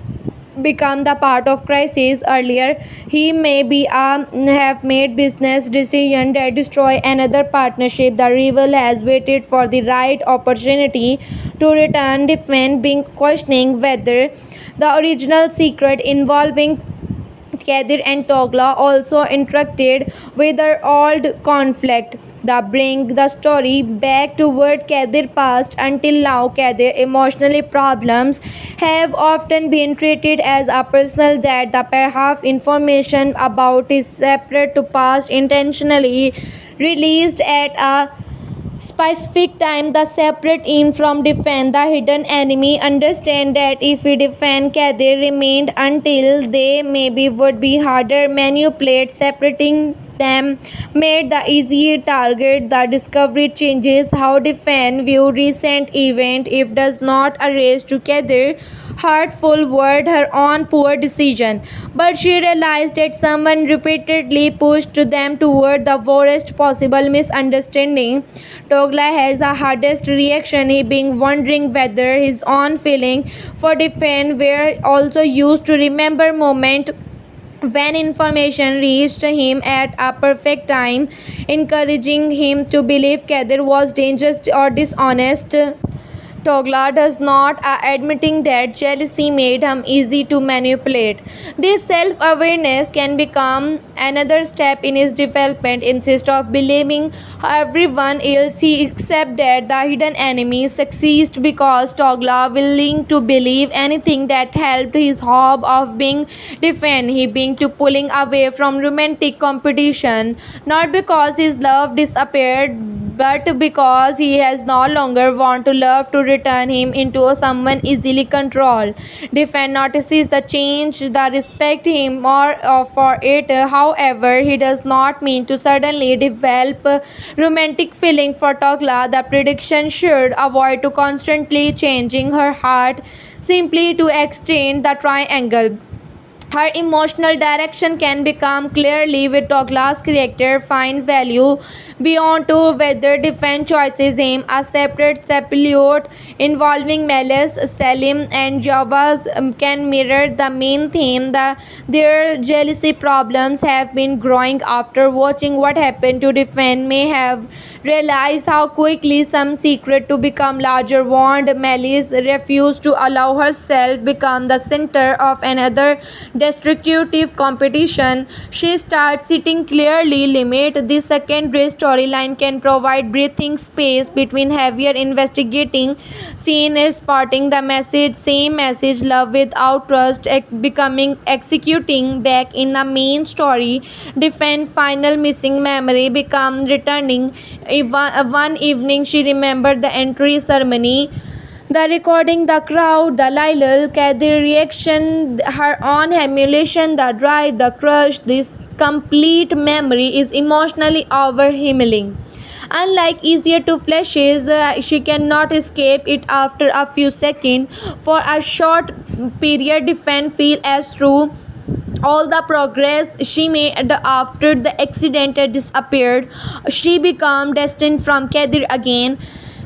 become the part of crisis. Earlier he may be have made business decision that destroy another partnership. The rival has waited for the right opportunity to return. Defend being questioning whether the original secret involving Kadir and Togla also interacted with their old conflict. that bring the story back toward Kadir's past. Until now, Kadir's emotional problems have often been treated as a personal that the perhaps information about his separate to past intentionally released at a specific time. The separate aim from defend the hidden enemy. Understand that if we defend Kadir remained until they maybe would be harder manipulate. Separating them made the easier target. The discovery changes how defend view recent event. If does not erase together hurtful word her own poor decision, but she realized that someone repeatedly pushed them toward the worst possible misunderstanding. Togla has the hardest reaction. He being wondering whether his own feeling for defense were also used to remember moment when information reached him at a perfect time, encouraging him to believe Kadir was dangerous or dishonest. Togla does not admitting that jealousy made him easy to manipulate. This self-awareness can become another step in his development. Instead of believing everyone else, he accepts that the hidden enemy succeeds because Togla willing to believe anything that helped his hope of being defend. He being to pulling away from romantic competition, not because his love disappeared, but because he has no longer want to love to return him into someone easily controlled. Defend notices the change, the respect him more for it. However, he does not mean to suddenly develop romantic feeling for Togla. The prediction should avoid to constantly changing her heart simply to extend the triangle. Her emotional direction can become clearly with Togla's character find value beyond to whether defense choices aim a separate sepulchre involving Malice, Selim and Jawaz can mirror the main theme. Their jealousy problems have been growing after watching what happened to defend may have realized how quickly some secret to become larger warned. Malice refused to allow herself become the center of another destructive competition. She starts sitting clearly limit. This secondary storyline can provide breathing space between heavier investigating scene spotting the message, same message, love without trust, becoming executing back in the main story. Defend final missing memory become returning. One evening she remembered the entry ceremony, the recording, the crowd, the Lilal, the reaction, her own humiliation, the drive, the crush. This complete memory is emotionally overwhelming. Unlike easier to flashes, she cannot escape it after a few seconds. For a short period, defend feel as true. All the progress she made after the accident had disappeared. She became destined from Kadir again.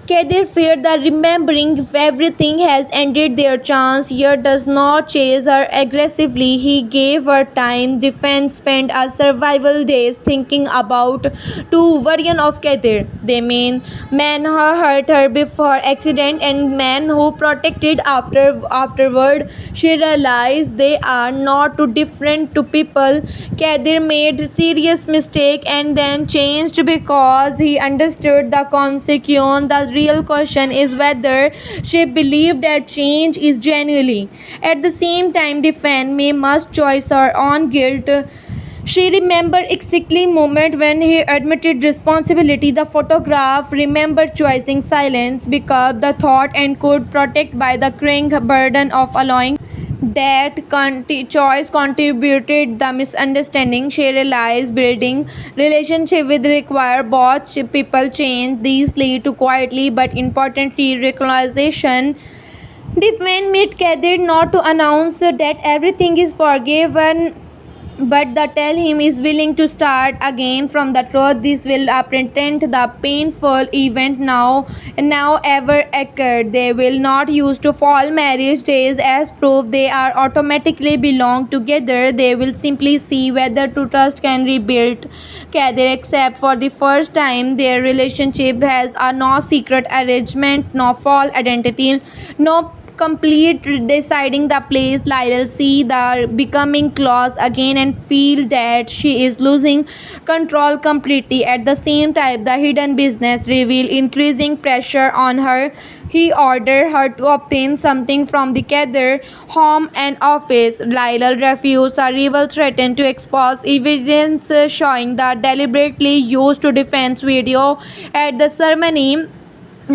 Kadir feared that remembering everything has ended their chance, yet does not chase her aggressively. He gave her time. Defense spent a survival days thinking about two versions of Kadir. They mean man who hurt her before accident and man who protected afterward. She realized they are not too different to people. Kadir made serious mistake and then changed because he understood the consequence. The real question is whether she believed that change is genuinely. At the same time, defend may must choose her own guilt. She remembered exactly moment when he admitted responsibility. The photograph remembered choosing silence because the thought and could protect by the crying burden of allowing that choice contributed the misunderstanding. She realized building relationship with require both people change. These lead to quietly but importantly realization. Defend meet Kadir not to announce that everything is forgiven, but the tell him is willing to start again from the truth. This will pretend the painful event now ever occurred. They will not use to fall marriage days as proof they are automatically belong together. They will simply see whether to trust can rebuild Kadir. Except for the first time their relationship has a no secret arrangement, no false identity, no complete deciding the place. Lyle see the becoming close again and feel that she is losing control completely. At the same time, the hidden business reveal increasing pressure on her. He ordered her to obtain something from the Kader home and office. Lyle refused. The rival threatened to expose evidence showing the deliberately used to defense video at the ceremony.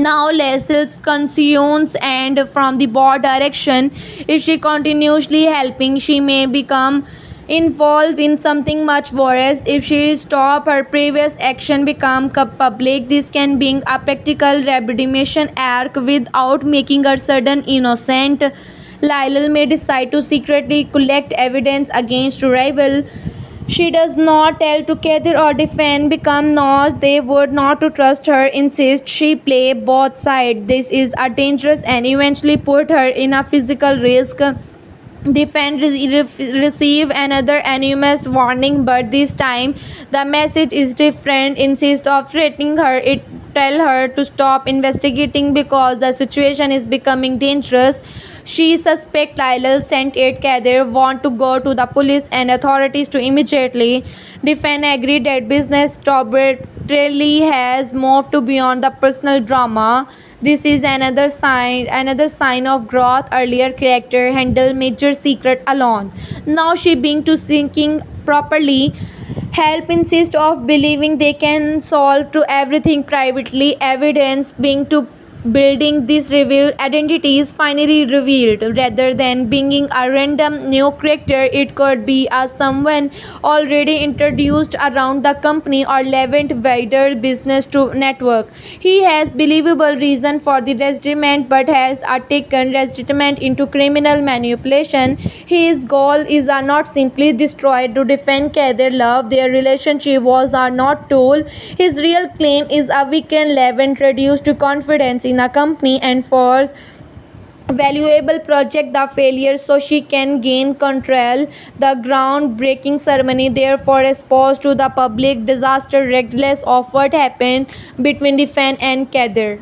Now Lascelles consumes and from the board direction. If she continuously helping, she may become involved in something much worse. If she stop, her previous action become public. This can be a practical redemption arc without making her sudden innocent. Lyle may decide to secretly collect evidence against rival. She does not tell to Kadir or defend, become knows they would not to trust her, insist she play both sides. This is a dangerous and eventually put her in a physical risk. Defend receive another anonymous warning, but this time the message is different. Instead of threatening her, it tell her to stop investigating because the situation is becoming dangerous. She suspect Lyle sent it. Kadir want to go to the police and authorities to immediately. Defend agree that business deliberately has moved to beyond the personal drama. This is another sign of growth. Earlier character handle major secret alone. Now she being to thinking properly. Help insist of believing they can solve to everything privately. Evidence being to building this revealed identity is finally revealed. Rather than being a random new character, it could be a someone already introduced around the company or levant wider business to network. He has believable reason for the resentment but has taken resentment into criminal manipulation. His goal is not simply destroyed to defend Kader love. Their relationship was not tool. His real claim is a weakened Levant reduced to confidence in a company and force valuable project the failure so she can gain control. The groundbreaking ceremony therefore exposed to the public disaster regardless of what happened between the fan and Kader.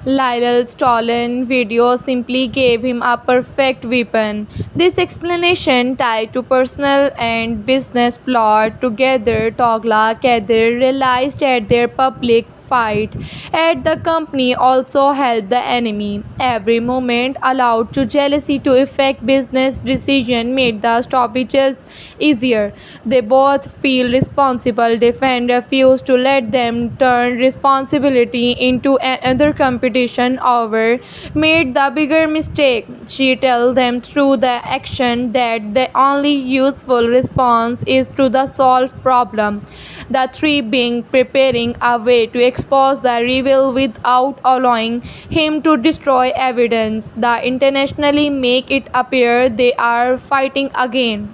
Lyle's stolen video simply gave him a perfect weapon. This explanation tied to personal and business plot together. Togla Kadir realized that their public fight at the company also helped the enemy. Every moment allowed to jealousy to affect business decision made the stoppages easier. They both feel responsible. Defend refused to let them turn responsibility into another competition over. Made the bigger mistake. She tells them through the action that the only useful response is to the solve problem. The three being preparing a way to expose the rival without allowing him to destroy evidence. The internationally make it appear they are fighting again.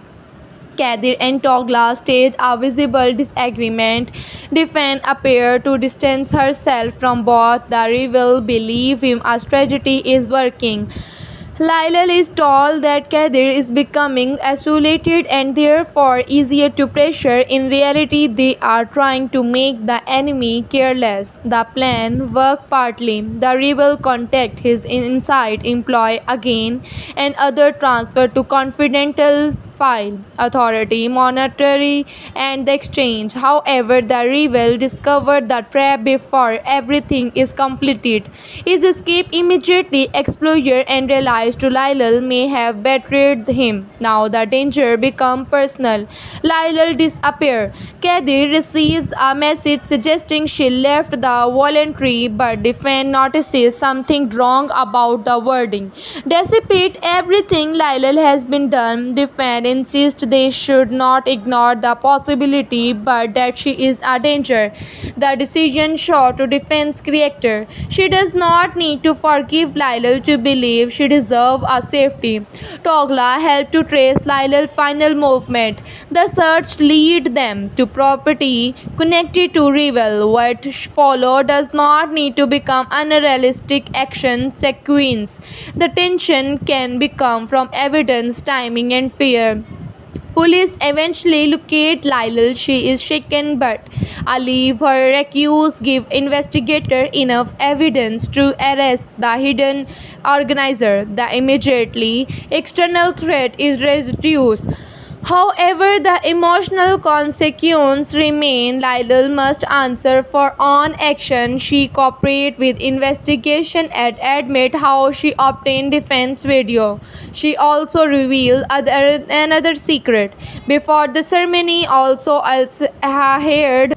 Kadir and Togla stage a visible disagreement. Defend appear to distance herself from both. The rival believe him a strategy is working. Lyle is told that Kadir is becoming isolated and therefore easier to pressure. In reality, they are trying to make the enemy careless. The plan worked partly. The rebel contact his inside employee again and other transfer to confidential file authority monetary and the exchange. However, the rebel discovered the trap before everything is completed. His escape immediately exposure and realized Lyle may have betrayed him. Now the danger become personal. Lyle disappear. Kadir receives a message suggesting she left the voluntary, but defend notices something wrong about the wording. Despite everything Lyle has been done, defend insists they should not ignore the possibility, but that she is a danger. The decision show to defense character. She does not need to forgive Lyle to believe she deserves a safety. Togla helped to trace Lyle's final movement. The search lead them to property connected to rival. What followed does not need to become unrealistic action sequence. The tension can become from evidence, timing, and fear. Police eventually locate Lyle. She is shaken, but Ali, her accused, give investigator enough evidence to arrest the hidden organizer. The immediately external threat is reduced. However, the emotional consequences remain. Lyle must answer for own action. She cooperates with investigation and admit how she obtained defense video. She also reveals another secret. Before the ceremony, also heard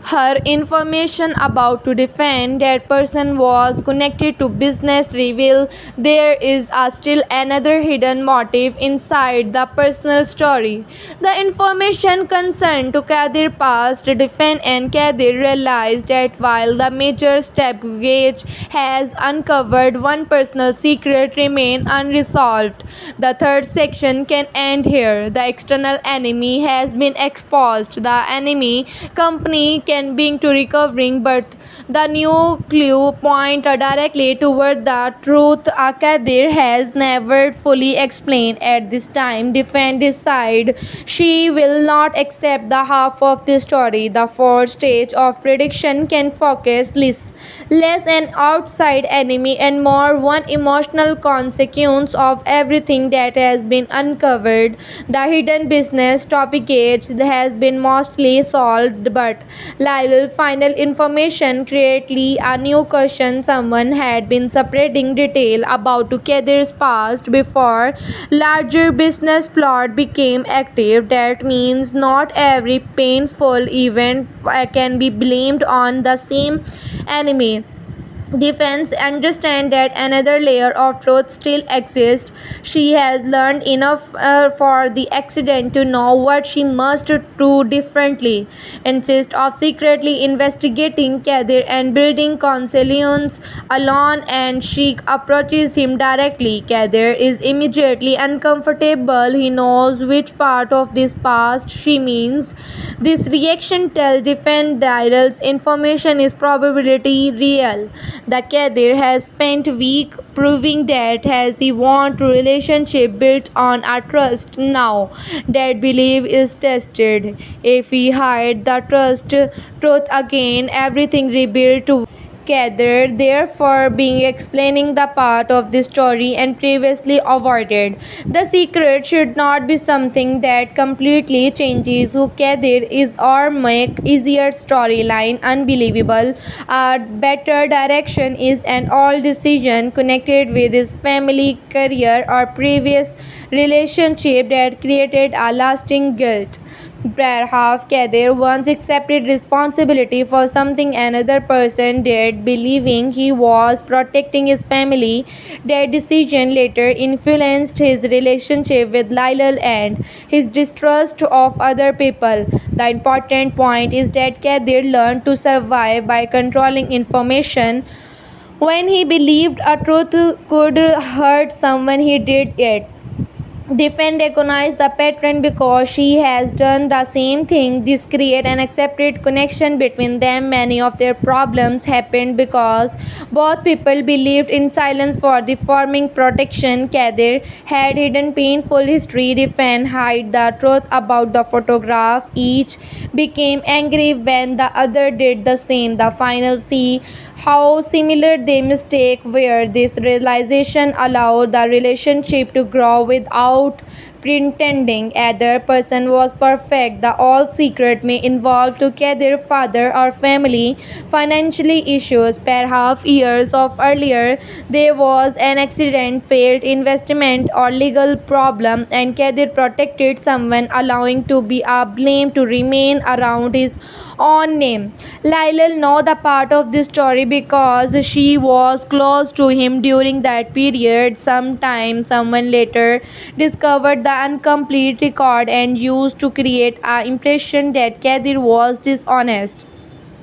her information about to defend that person was connected to business reveal there is still another hidden motive inside the personal story. The information concerned to Kadir past defend and Kadir realized that while the major step Gage has uncovered one personal secret remain unresolved. The third section can end here. The external enemy has been exposed. The enemy company can be to recovering, but the new clue point directly toward the truth Akadir has never fully explained at this time. Defend decide she will not accept the half of the story. The fourth stage of prediction can focus less an outside enemy and more one emotional consequence of everything that has been uncovered. The hidden business topic has been mostly solved, but Lyle final information created a new question. Someone had been spreading detail about Kadir's past before larger business plot became active. That means not every painful event can be blamed on the same enemy. Defense understand that another layer of truth still exists. She has learned enough for the accident to know what she must do differently. Instead of secretly investigating Kadir and building concealance alone, and she approaches him directly. Kadir is immediately uncomfortable. He knows which part of this past she means. This reaction tells defense Dyrell's information is probability real. The Kadir has spent weeks proving that has he want relationship built on a trust. Now that belief is tested. If he hide the truth again, everything rebuilt to Kadir, therefore, being explaining the part of the story and previously avoided. The secret should not be something that completely changes who Kadir is or make easier storyline unbelievable. A better direction is an all decision connected with his family, career, or previous relationship that created a lasting guilt. Perhaps Kadir once accepted responsibility for something another person did, believing he was protecting his family. That decision later influenced his relationship with Lyle and his distrust of other people. The important point is that Kadir learned to survive by controlling information. When he believed a truth could hurt someone, he did it. Defend recognize the pattern because she has done the same thing. This create an accepted connection between them. Many of their problems happened because both people believed in silence for the forming protection. Kadir had hidden painful history. Defend hide the truth about the photograph. Each became angry when the other did the same. The final see how similar they mistake were. This realization allowed the relationship to grow without pretending either person was perfect. The all secret may involve together father or family financially issues. Perhaps years of earlier there was an accident, failed investment or legal problem, and Kadir protected someone, allowing to be a blame to remain around his own name. Lyle know the part of this story because she was close to him during that period. Sometime someone later discovered the incomplete record and used to create an impression that Kadir was dishonest.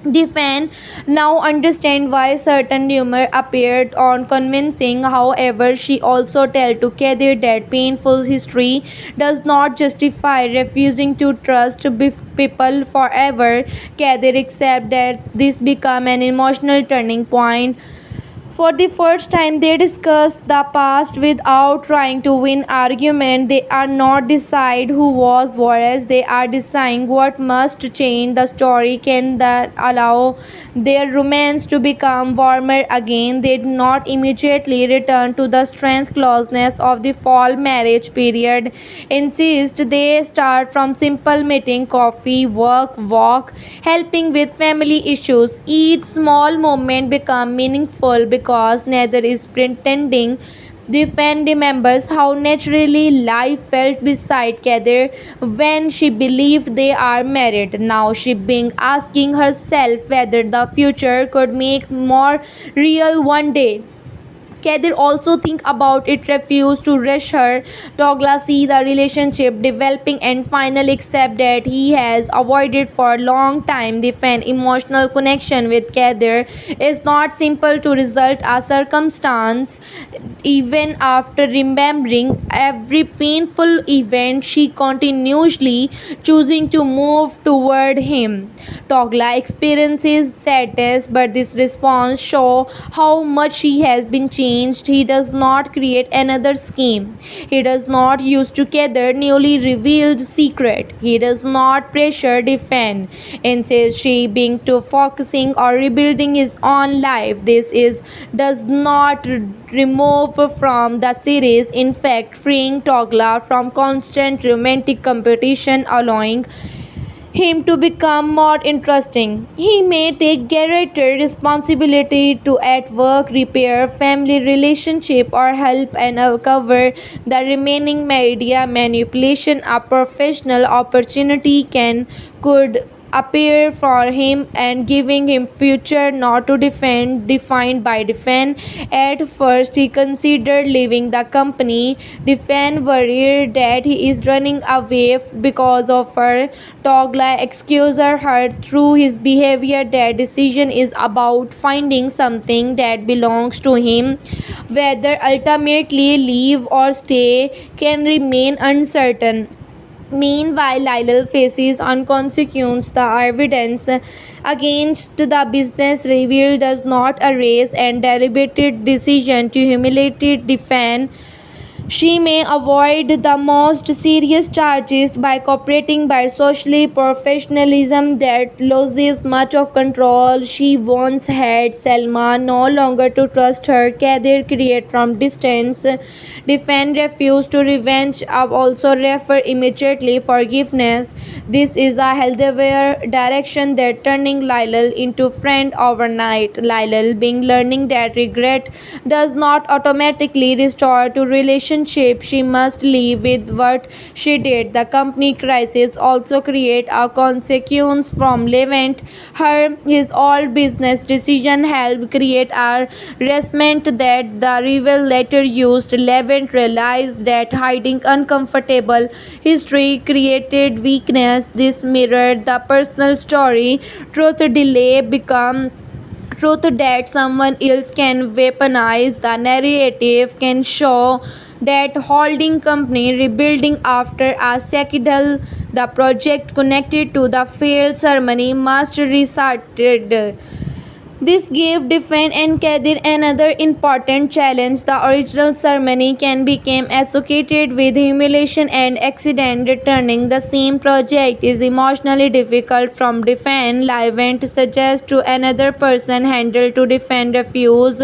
The fan now understand why certain humor appeared on convincing. However, she also tells to Kadir that painful history does not justify refusing to trust people forever. Kadir accepts that this become an emotional turning point For the first time, they discuss the past without trying to win argument. They are not decide who was worse. They are deciding what must change. The story can that allow their romance to become warmer again. They do not immediately return to the strange closeness of the fall marriage period. Insist they start from simple meeting, coffee, work, walk, helping with family issues. Each small moment become meaningful because neither is pretending. The fan remembers how naturally life felt beside Kadir when she believed they are married. Now she being asking herself whether the future could make more real one day. Kadir also think about it, refused to rush her. Togla see the relationship developing and finally accept that he has avoided for a long time. The fan emotional connection with Kadir is not simple to result a circumstance. Even after remembering every painful event, she continuously choosing to move toward him. Togla experiences sadness, but this response show how much he has been changed. He does not create another scheme. He does not use together newly revealed secret. He does not pressure defend. Instead, she being to focusing or rebuilding his own life. This is does not remove from the series. In fact, freeing Togla from constant romantic competition, allowing him to become more interesting. He may take greater responsibility to at work, repair family relationship, or help and cover the remaining media manipulation. A professional opportunity can could appear for him and giving him future not to defend defined by defend. At first he considered leaving the company. Defend worried that he is running away because of her. Togla excuses her through his behavior. That decision is about finding something that belongs to him. Whether ultimately leave or stay can remain uncertain. Meanwhile, Lyle faces on consequence. The evidence against the business revealed does not erase and deliberated decision to humiliate defend. She may avoid the most serious charges by cooperating by socially professionalism that loses much of control she once had. Selma no longer to trust her. Kadir create from distance. Defend refuse to revenge. Also refer immediately forgiveness. This is a healthier direction that turning Lyle into friend overnight. Lyle being learning that regret does not automatically restore to relationship. She must live with what she did. The company crisis also create a consequence from Levent. His old business decision helped create a resentment that the rival later used. Levent realized that hiding uncomfortable history created weakness. This mirrored the personal story. Truth delay become truth that someone else can weaponize. The narrative can show that holding company rebuilding after a scandal. The project connected to the failed ceremony must restarted. This gave Defend and Kadir another important challenge. The original ceremony can become associated with humiliation and accident. Returning the same project is emotionally difficult from Defend. Livent suggests to another person handle to Defend refuse.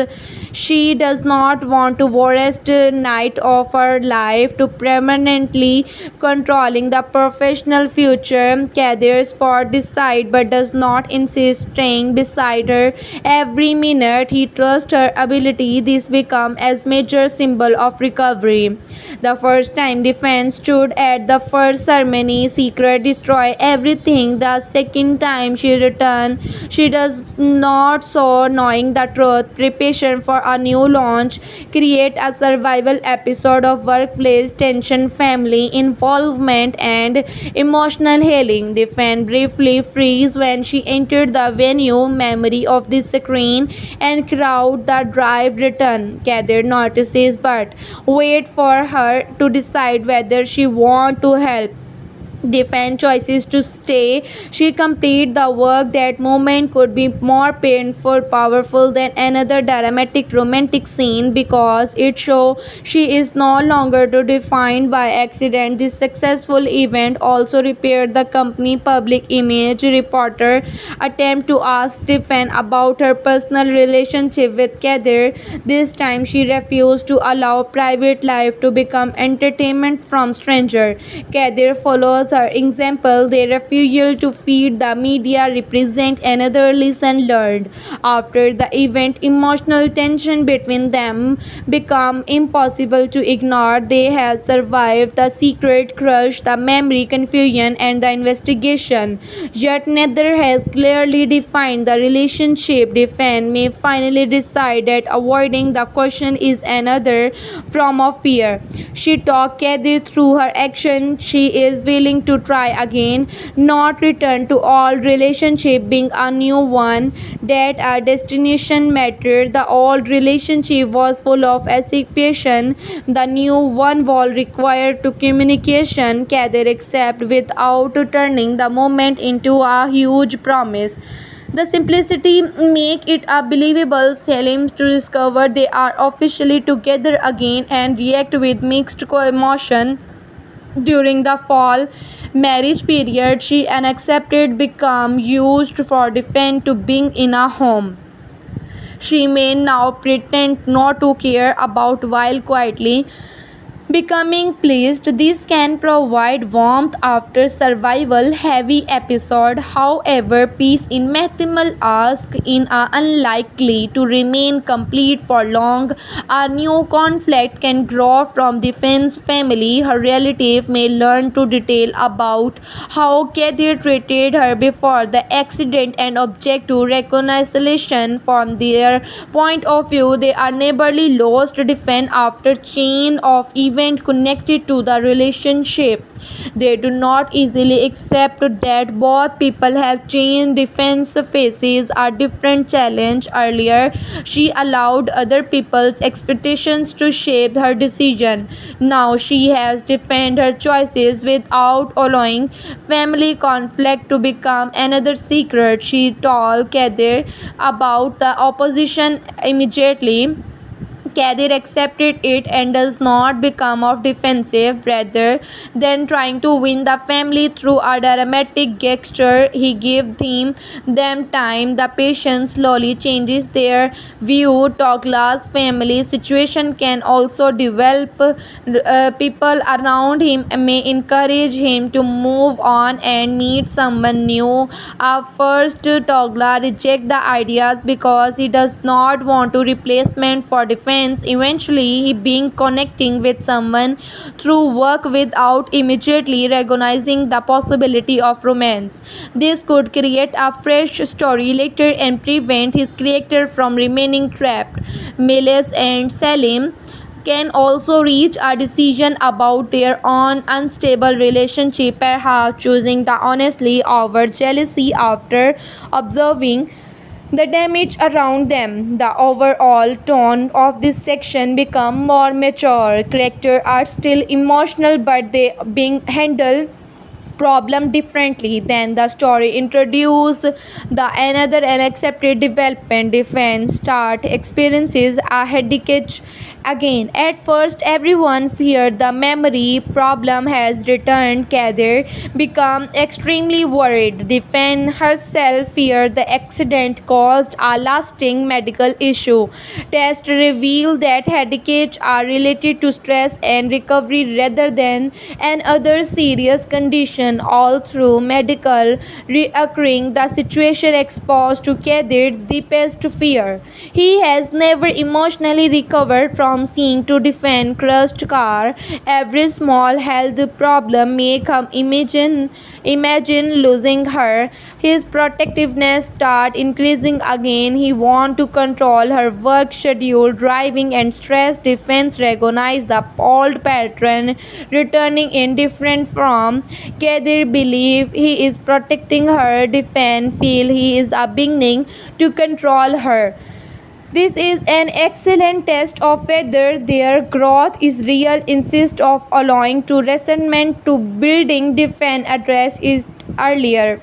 She does not want to worst night of her life to permanently controlling the professional future. Kadir spot decide but does not insist staying beside her every minute. He trusts her ability. This become as major symbol of recovery. The first time Defense stood at the first ceremony, Secret destroy everything. The second time she returned, she does not so knowing the truth. Preparation for a new launch create a survival episode of workplace tension, family involvement, and emotional healing. The fan briefly freeze when she entered the venue. Memory of the screen and crowd. The drive return. Kadir notices but wait for her to decide whether she want to help. defend choices to stay. She complete the work. That moment could be more painful, powerful than another dramatic romantic scene because it shows she is no longer to defined by accident. This successful event also repaired the company public image. Reporter attempt to ask Tiffany about her personal relationship with Kadir. This time she refused to allow private life to become entertainment from stranger. Kadir follows her example. Their refusal to feed the media represent another lesson learned. After the event, emotional tension between them become impossible to ignore. They have survived the secret crush, the memory confusion, and the investigation. Yet neither has clearly defined the relationship. Defend may finally decide that avoiding the question is another form of fear. She talked Kadir through her action. She is willing to try again, not return to old relationship being a new one. That a destination mattered. The old relationship was full of anticipation. The new one was required to communication. Kadir accept without turning the moment into a huge promise. The simplicity make it a believable. Selim to discover they are officially together again and react with mixed emotion. During the fall marriage period, she unaccepted become used for defense to being in a home. She may now pretend not to care about while quietly becoming pleased. This can provide warmth after survival heavy episode. However, peace in Muhtemel ask in are unlikely to remain complete for long. A new conflict can grow from defense family. Her relative may learn to detail about how Kadir treated her before the accident and object to reconciliation. From their point of view, they are neighborly lost defend after chain of event connected to the relationship. They do not easily accept that both people have changed. Defense faces a different challenge. Earlier, she allowed other people's expectations to shape her decision. Now she has defended her choices without allowing family conflict to become another secret. She told Kadir about the opposition immediately. Kadir accepted it and does not become of defensive. Rather than trying to win the family through a dramatic gesture, he gave them time. The patient slowly changes their view. Douglas' family situation can also develop. People around him may encourage him to move on and meet someone new. At first, Douglas rejects the ideas because he does not want to replacement for defense. Eventually, he began connecting with someone through work without immediately recognizing the possibility of romance. This could create a fresh story later and prevent his character from remaining trapped. Miles and Salim can also reach a decision about their own unstable relationship, perhaps choosing the honestly over jealousy after observing the damage around them. The overall tone of this section become more mature. Characters are still emotional, but they being handled problem differently. Then the story introduce the another unaccepted development. Defense start experiences a headache again. At first everyone feared the memory problem has returned. Kadir become extremely worried. Defend herself feared the accident caused a lasting medical issue. Tests reveal that headaches are related to stress and recovery rather than an other serious condition. All through medical reoccurring, the situation exposed to Kadir's deepest fear. He has never emotionally recovered from seeing to defend crushed car. Every small health problem make him imagine losing her. His protectiveness start increasing again. He want to control her work schedule, driving and stress. Defense recognize the old pattern returning in different form. Kadir believe he is protecting her. Defense feel he is a beginning to control her. This is an excellent test of whether their growth is real. Instead of allowing to resentment to building, defend, address it earlier.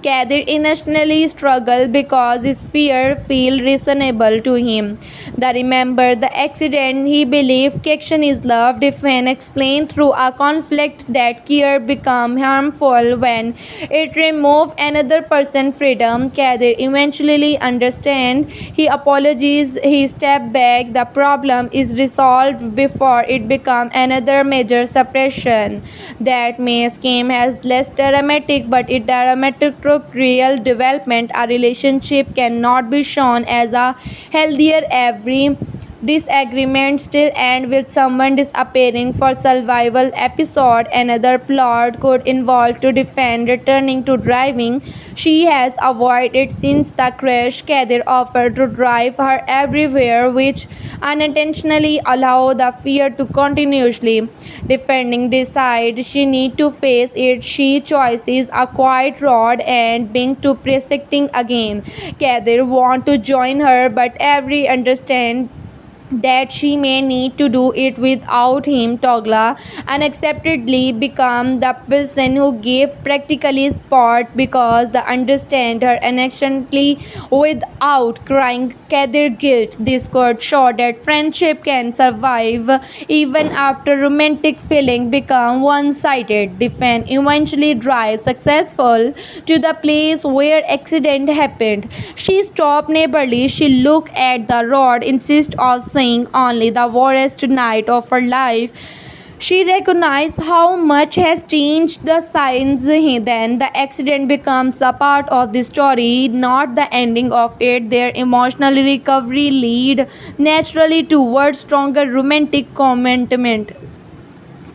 Kadir initially struggled because his fear felt reasonable to him. The remember the accident he believed action is love defend explained through a conflict that care become harmful when it remove another person's freedom. Kadir eventually understand. He apologizes, he step back. The problem is resolved before it become another major suppression. That may scheme has less dramatic but it dramatic real development. A relationship cannot be shown as a healthier every disagreement still end with someone disappearing for survival episode. Another plot could involve to defend returning to driving. She has avoided since the crash. Kadir offered to drive her everywhere, which unintentionally allow the fear to continuously defending decide she need to face it. She chooses a quiet road and being to protecting again. Kadir want to join her but every understand that she may need to do it without him. Togla unacceptedly become the person who gave practically sport because the understand her innocently without crying Kadir guilt. This could show that friendship can survive even after romantic feeling become one-sided. Defend eventually drive successful to the place where accident happened. She stopped neighborly. She looked at the road instead of seeing only the worst night of her life. She recognized how much has changed the signs. Then the accident becomes a part of the story, not the ending of it. Their emotional recovery lead naturally towards stronger romantic commitment.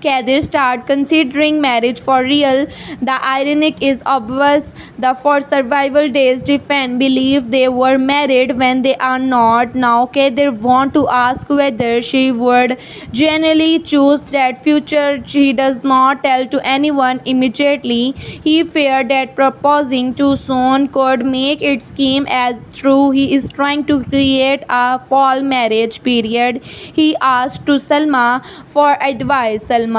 Kadir start considering marriage for real. The ironic is obvious. The for survival days defend believe they were married when they are not. Now Kadir want to ask whether she would genuinely choose that future. She does not tell to anyone immediately. He feared that proposing too soon could make it scheme as true. He is trying to create a fall marriage period. He asked to Salma for advice. Salma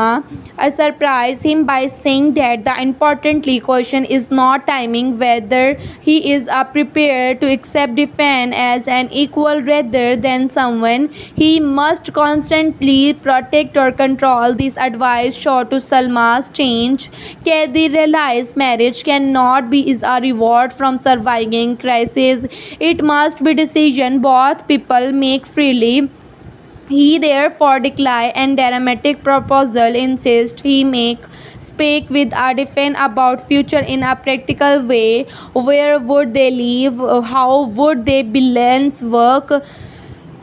surprised him by saying that the importantly question is not timing, whether he is prepared to accept defend as an equal rather than someone he must constantly protect or control. This advice showed to Salma's change. Kadir realized marriage cannot be is a reward from surviving crisis. It must be decision both people make freely. He therefore declined and dramatic proposal insist he make speak with a defend about future in a practical way. Where would they live? How would they balance work?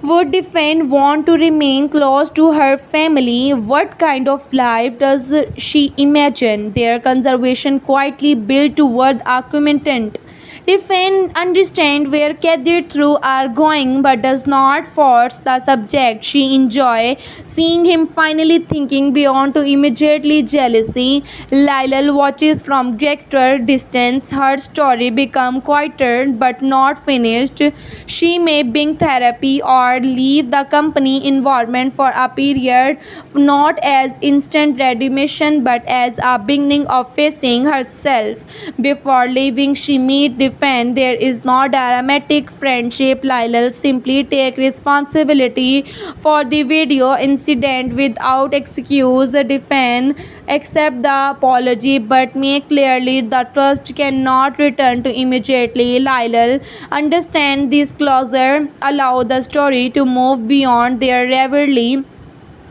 Would defend want to remain close to her family? What kind of life does she imagine? Their conservation quietly built toward a commitment. Defend understand where Kadir through are going but does not force the subject. She enjoy seeing him finally thinking beyond to immediately jealousy. Lyle watches from greater distance. Her story become quieter but not finished. She may bring therapy or leave the company environment for a period, not as instant redemption but as a beginning of facing herself. Before leaving, she meet defend. There is no dramatic friendship. Lyle simply take responsibility for the video incident without excuse. Defend accept the apology but make clearly the trust cannot return to immediately. Lyle understand this closure allow the story to move beyond their rivalry.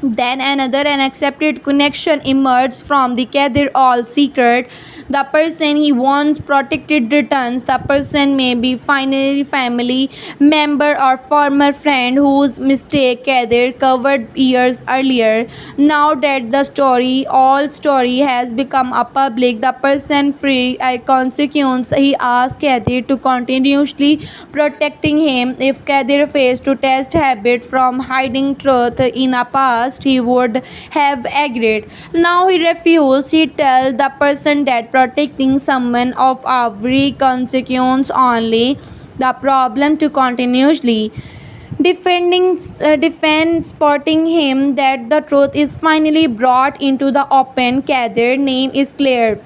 Then another unaccepted connection emerged from the Kadir all secret. The person he once protected returns. The person may be finally family member or former friend whose mistake Kadir covered years earlier. Now that the story, all story has become a public, the person free a consequence. He asked Kadir to continuously protecting him. If Kadir faced to test habit from hiding truth in a past, he would have agreed. Now he refused. He tell the person that protecting someone of every consequence only the problem to continuously defend spotting him that the truth is finally brought into the open. Kadir name is clear.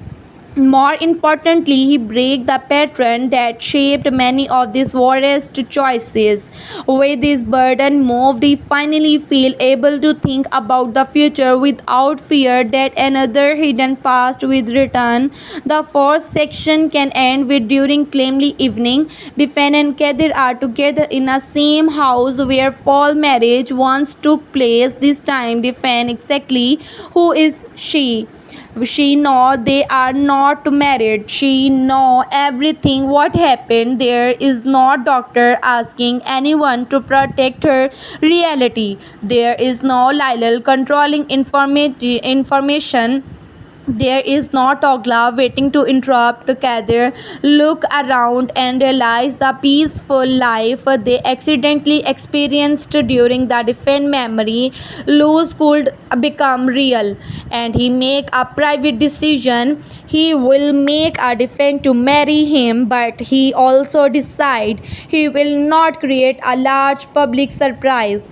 More importantly, he breaks the pattern that shaped many of these worst choices. With this burden moved, he finally feels able to think about the future without fear that another hidden past will return. The fourth section can end with during claimly evening. Defan and Kadir are together in the same house where fall marriage once took place. This time, Defan exactly who is she know they are not married. She know everything what happened. There is no doctor asking anyone to protect her reality. There is no Lyle controlling information. There is no Togla waiting to interrupt. Kadir look around and realize the peaceful life they accidentally experienced during the defend memory loss could become real, and he make a private decision. He will make a defend to marry him, but he also decide he will not create a large public surprise.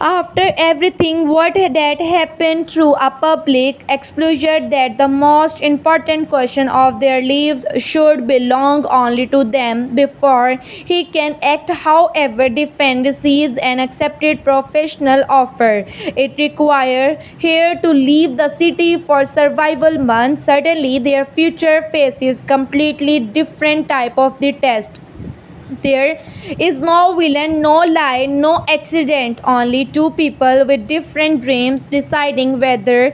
After everything what that happened through a public exposure, that the most important question of their lives should belong only to them before he can act. However, defend receives an accepted professional offer. It requires here to leave the city for survival months. Suddenly their future faces completely different type of the test. There is no villain, no lie, no accident, only two people with different dreams deciding whether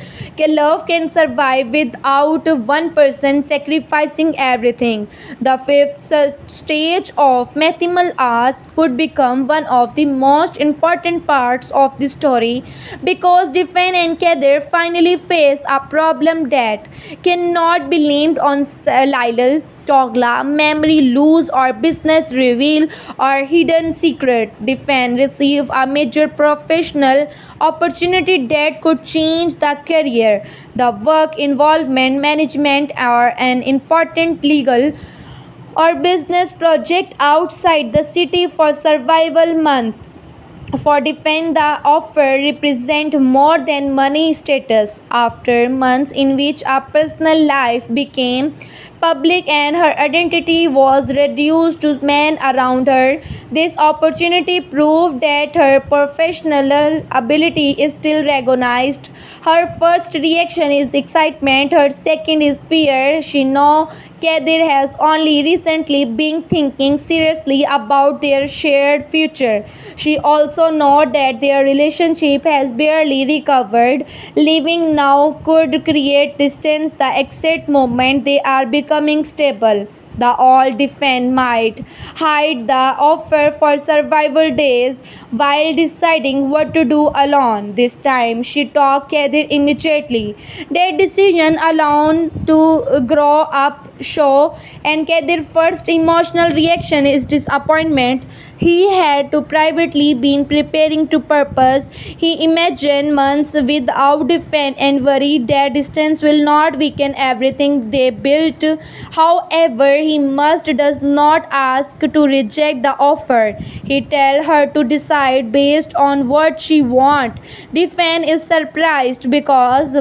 love can survive without one person sacrificing everything. The fifth stage of Muhtemel ask could become one of the most important parts of the story, because Defan and Kadir finally face a problem that cannot be blamed on Lyle. Togla, memory lose, or business reveal, or hidden secret. Defend receive a major professional opportunity that could change the career, the work involvement, management, or an important legal or business project outside the city for survival months. For defend the offer represent more than money status. After months in which her personal life became public and her identity was reduced to men around her, this opportunity proved that her professional ability is still recognized. Her first reaction is excitement, her second is fear. She knows Kadir has only recently been thinking seriously about their shared future. She also knows that their relationship has barely recovered. Leaving now could create distance the exact moment they are becoming stable. The all defend might hide the offer for survival days while deciding what to do alone. This time she talked Kadir immediately. Their decision alone to grow up show, and Kadir's first emotional reaction is disappointment. He had to privately been preparing to purpose. He imagined months without defense and worried that distance will not weaken everything they built. However, he must does not ask to reject the offer. He tell her to decide based on what she want. Defense is surprised because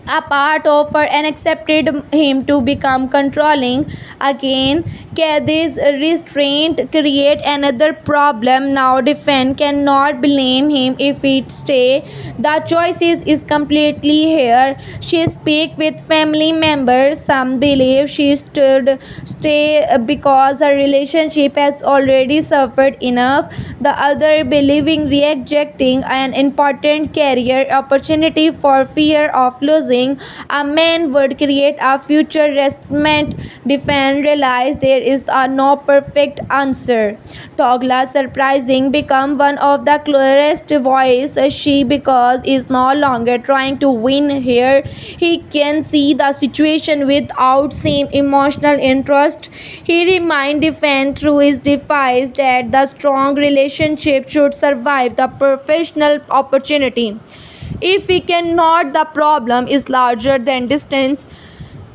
a part of her and accepted him to become controlling. Again, Kadir's restraint create another problem. Now defend cannot blame him if it stay. The choices is completely here. She speak with family members. Some believe she stood stay because her relationship has already suffered enough. The other believing rejecting an important career opportunity for fear of losing a man would create a future resentment. Defend realize there is no perfect answer. Togla surprising become one of the clearest voice. She because is no longer trying to win here. He can see the situation without same emotional interest. He remind Defend through his device that the strong relationship should survive the professional opportunity. If we cannot, the problem is larger than distance.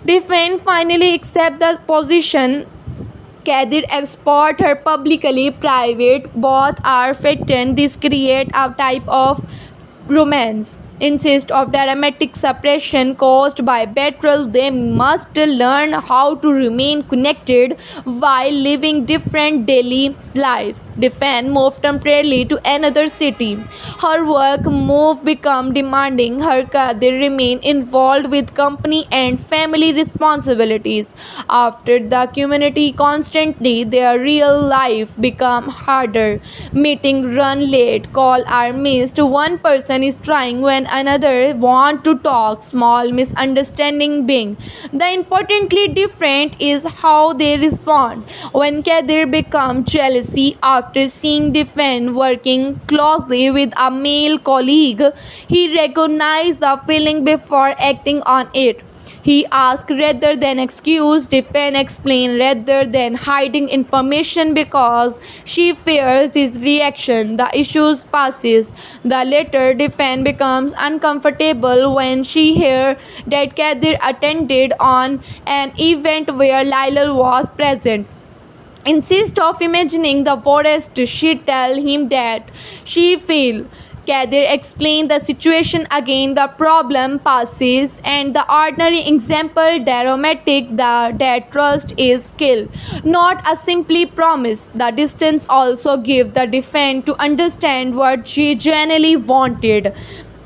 Defend finally accept the position Kadir export her publicly private, both are fiction. This create a type of romance insist of dramatic suppression caused by betrayal. They must learn how to remain connected while living different daily lives. Defend moved temporarily to another city. Her work move become demanding. Her Kadir remain involved with company and family responsibilities. After the community constantly, their real life become harder. Meeting run late, call are missed. One person is trying when another want to talk. Small misunderstanding being. The importantly different is how they respond. When Kadir become jealousy after seeing Defend working closely with a male colleague, he recognized the feeling before acting on it. He asked rather than excuse, Defend explain rather than hiding information because she fears his reaction. The issues passes. The later Defend becomes uncomfortable when she hears that Kadir attended on an event where Lylal was present. Instead of imagining the forest, she tell him that she feel. Kadir explained the situation again. The problem passes, and the ordinary example dramatic that trust is skill, not a simply promise. The distance also give the defense to understand what she genuinely wanted.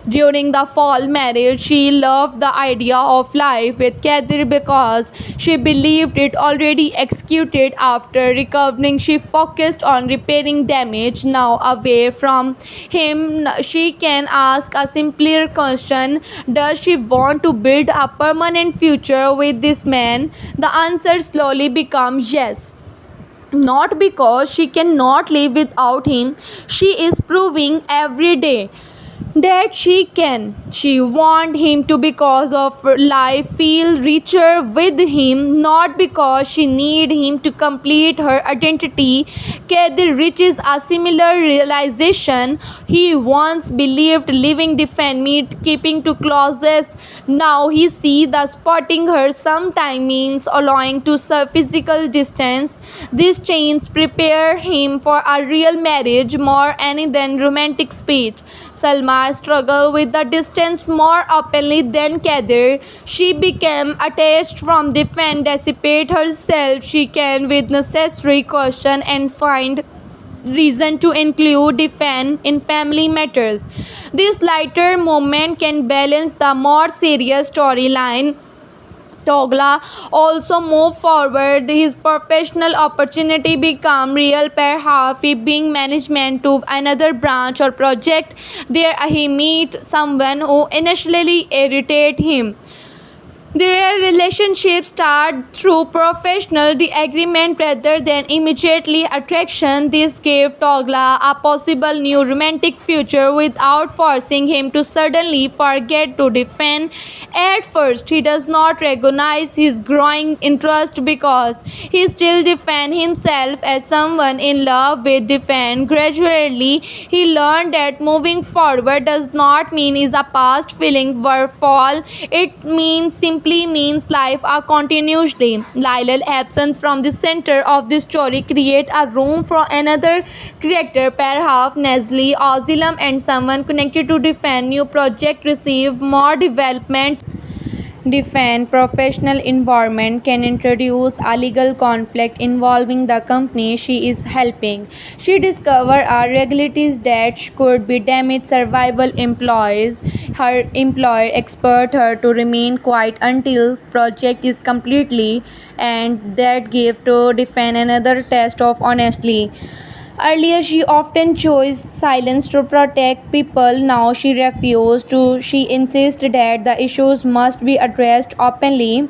During the fall marriage, she loved the idea of life with Kadir because she believed it already executed. After recovering, she focused on repairing damage. Now, away from him, she can ask a simpler question. Does she want to build a permanent future with this man? The answer slowly becomes yes. Not because she cannot live without him, she is proving every day that she can. She want him to because of life feel richer with him, not because she need him to complete her identity. Kadir reaches a similar realization. He once believed living defend meant keeping to closest. Now he see the spotting her sometime means allowing to physical distance. This change prepare him for a real marriage more any than romantic speech. Salma struggled with the distance more openly than Kadir. She became attached from defend, dissipate herself. She can with necessary caution and find reason to include defend in family matters. This lighter moment can balance the more serious storyline. Togla also moved forward. His professional opportunity become real. Perhaps he being management to another branch or project. There he meet someone who initially irritate him. Their relationship started through professional agreement rather than immediately attraction. This gave Togla a possible new romantic future without forcing him to suddenly forget to defend. At first, he does not recognize his growing interest because he still defends himself as someone in love with defend. Gradually, he learned that moving forward does not mean is a past feeling were fall. It means life are continuously. Lylal absence from the center of the story create a room for another character, perhaps Nesli, Ozilam, and someone connected to defend. New project receive more development. Defend professional environment can introduce a legal conflict involving the company she is helping. She discovered irregularities that could be damage survival employees. Her employer expert her to remain quiet until project is completely, and that gave to defend another test of honesty. Earlier, she often chose silence to protect people. Now, she refused to. She insists that the issues must be addressed openly.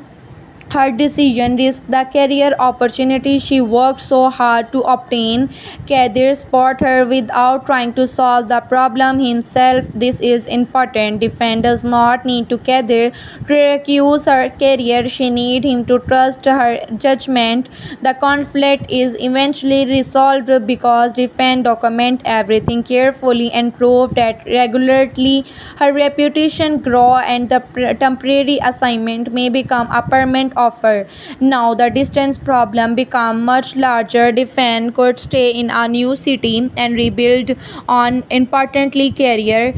Her decision risked the career opportunity she worked so hard to obtain. Kadir spot her without trying to solve the problem himself. This is important. Defend does not need to Kadir to recuse her career. She need him to trust her judgment. The conflict is eventually resolved because Defend document everything carefully and prove that regularly. Her reputation grow and the temporary assignment may become a permanent offer. Now the distance problem became much larger. Defan could stay in a new city and rebuild on importantly career,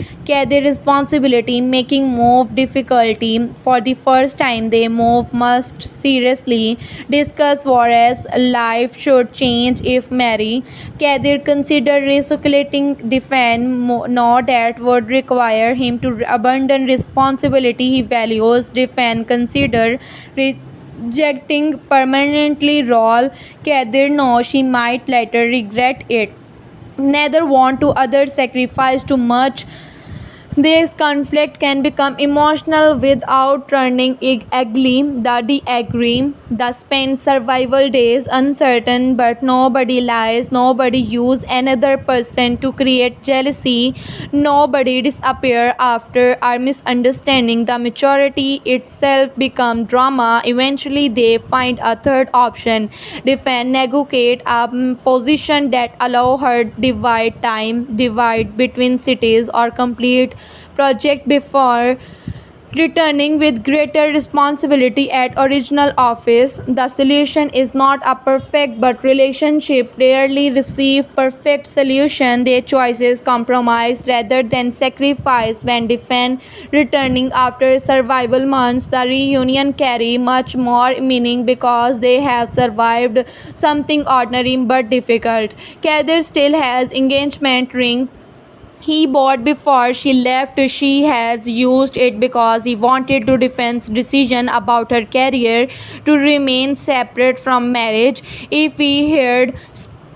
responsibility, making move difficulty. For the first time they move must seriously discuss whereas life should change if Mary. Kadir considered relocating Defan, no that would require him to abandon responsibility he values. Defan considered rejecting permanently role. Kadir knows she might later regret it. Neither want to other sacrifice too much. This conflict can become emotional without turning ugly. The disagree, the spend survival days uncertain, but nobody lies, nobody use another person to create jealousy, nobody disappear after our misunderstanding. The maturity itself become drama. Eventually they find a third option. Defend, negotiate a position that allow her divide between cities or complete project before returning with greater responsibility at original office. The solution is not a perfect, but relationship rarely receive perfect solution. Their choices compromise rather than sacrifice. When defend returning after survival months, the reunion carry much more meaning because they have survived something ordinary but difficult. Kadir still has engagement ring he bought before she left. She has used it because he wanted to defend decision about her career to remain separate from marriage. If he had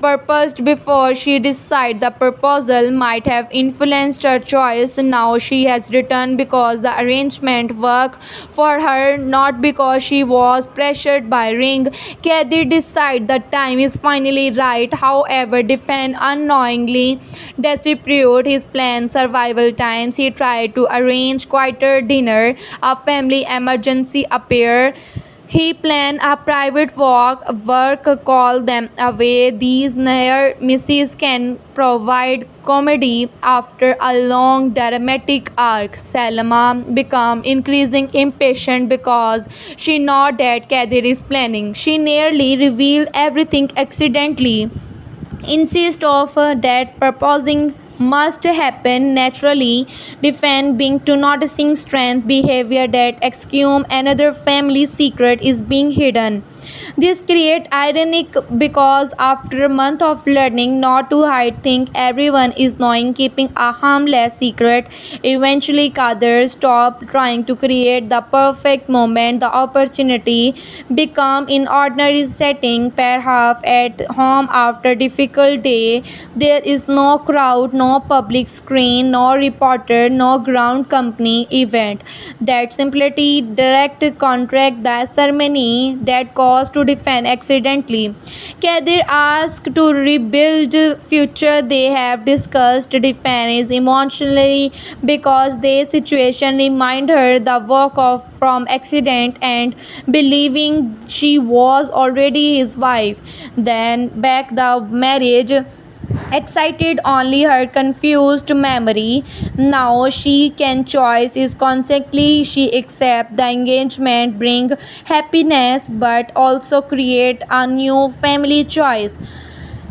purposed before she decided, the proposal might have influenced her choice. Now she has returned because the arrangement worked for her, not because she was pressured by ring. Kadir decide the time is finally right. However, defend unknowingly dispute his plan survival times. He tried to arrange quieter dinner. A family emergency appeared. He planned a private walk. Work called them away. These near misses can provide comedy after a long dramatic arc. Salma became increasing impatient because she knew that Kadir is planning. She nearly revealed everything accidentally. Insist of that proposing must happen naturally. Defend being to noticing strength behavior that excuse another family secret is being hidden. This create ironic because after a month of learning not to hide things everyone is knowing keeping a harmless secret. Eventually Kadir stopped trying to create the perfect moment. The opportunity become in ordinary setting, perhaps at home after difficult day. There is no crowd, no public screen, no reporter, no ground company event. That simply direct contract the ceremony that caused to defend accidentally. Kadir asked to rebuild future they have discussed. Defend is emotionally because their situation remind her the work of from accident and believing she was already his wife. Then back the marriage excited only her confused memory. Now she can choice is constantly she accept the engagement bring happiness but also create a new family choice.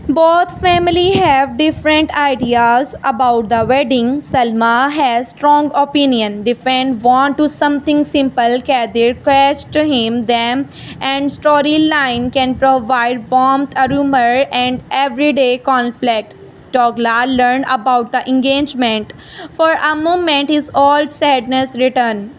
Both family have different ideas about the wedding. Salma has strong opinion. Defend want to something simple. Kadir catched him them and storyline can provide warmth, a rumor and everyday conflict. Togla learned about the engagement. For a moment his old sadness returned.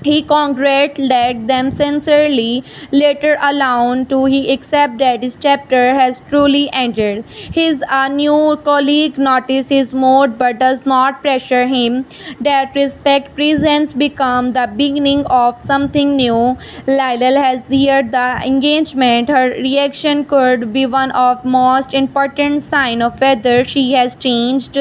He congratulated them sincerely. Later alone too he accepts that his chapter has truly ended. His new colleague notices his mood but does not pressure him. That respect presence become the beginning of something new. Lyle has heard the engagement. Her reaction could be one of most important sign of whether she has changed.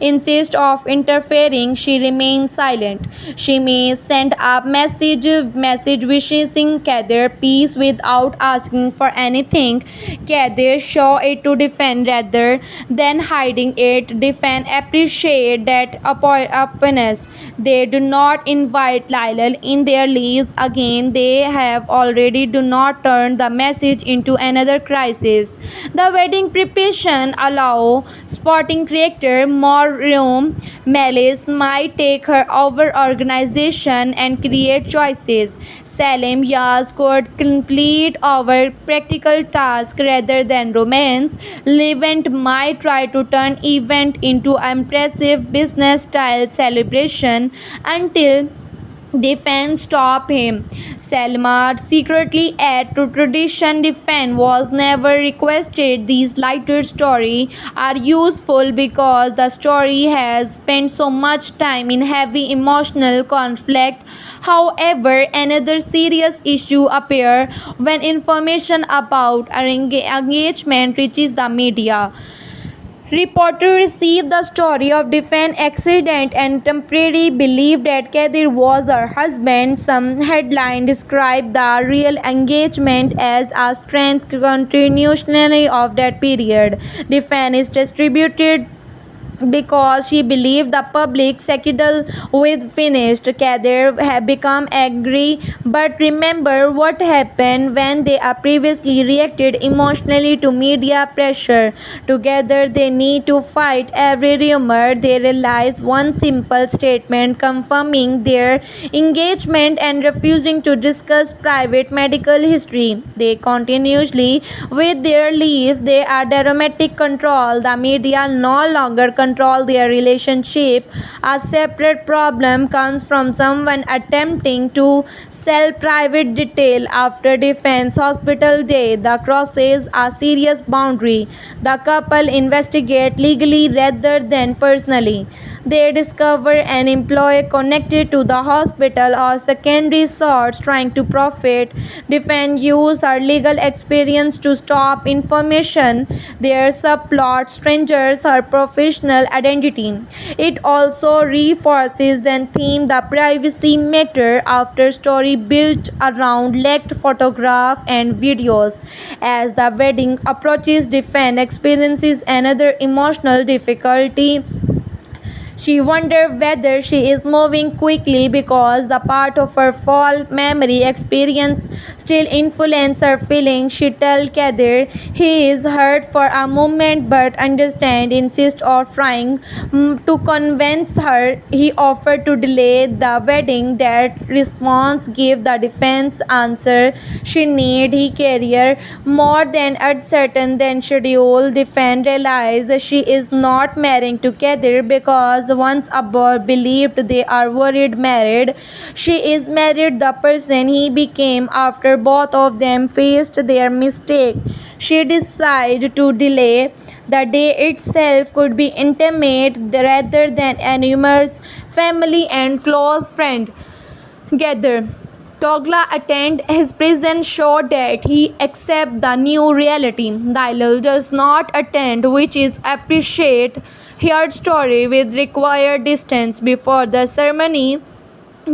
Instead of interfering, she remains silent. She may send a message wishing Kadir peace without asking for anything. Kadir show it to defend rather than hiding it. Defend appreciate that openness. They do not invite Lyle in their lives again. They have already do not turn the message into another crisis. The wedding preparation allow spotting character more room. Malice might take her over organization and create choices. Salim Yas could complete our practical task rather than romance. Levent might try to turn event into impressive business style celebration until Defense stop him. Selma secretly add to tradition. Defense was never requested. These lighter story are useful because the story has spent so much time in heavy emotional conflict. However, another serious issue appear when information about engagement reaches the media. Reporter received the story of Defense accident and temporarily believed that Kadir was her husband. Some headline described the real engagement as a strength continuation of that period. Defense is distributed because she believed the public scandal with finished. Kadir had become angry, but remember what happened when they are previously reacted emotionally to media pressure. Together they need to fight every rumor. They realize one simple statement confirming their engagement and refusing to discuss private medical history. They continuously with their leave. They are dramatic control. The media no longer control their relationship. A separate problem comes from someone attempting to sell private detail after Defense hospital day. The crosses a serious boundary. The couple investigate legally rather than personally. They discover an employee connected to the hospital or secondary source trying to profit. Defend use her legal experience to stop information. Their subplot strangers her professional identity. It also reinforces the theme the privacy matter after story built around leaked photograph and videos. As the wedding approaches, Defend experiences another emotional difficulty. She wonders whether she is moving quickly because the part of her fall memory experience still influence her feelings. She tells Kadir he is hurt for a moment but understand, insists on trying to convince her. He offered to delay the wedding. That response gave the Defense answer she need. He career more than uncertain than schedule. Defend realizes she is not marrying to Kadir because once above believed they are worried married. She is married the person he became after both of them faced their mistake. She decided to delay. The day itself could be intimate rather than anonymous. Family and close friend gather. Togla attend his prison show that he accept the new reality. Dilal does not attend, which is appreciate. Heard story with required distance before the ceremony.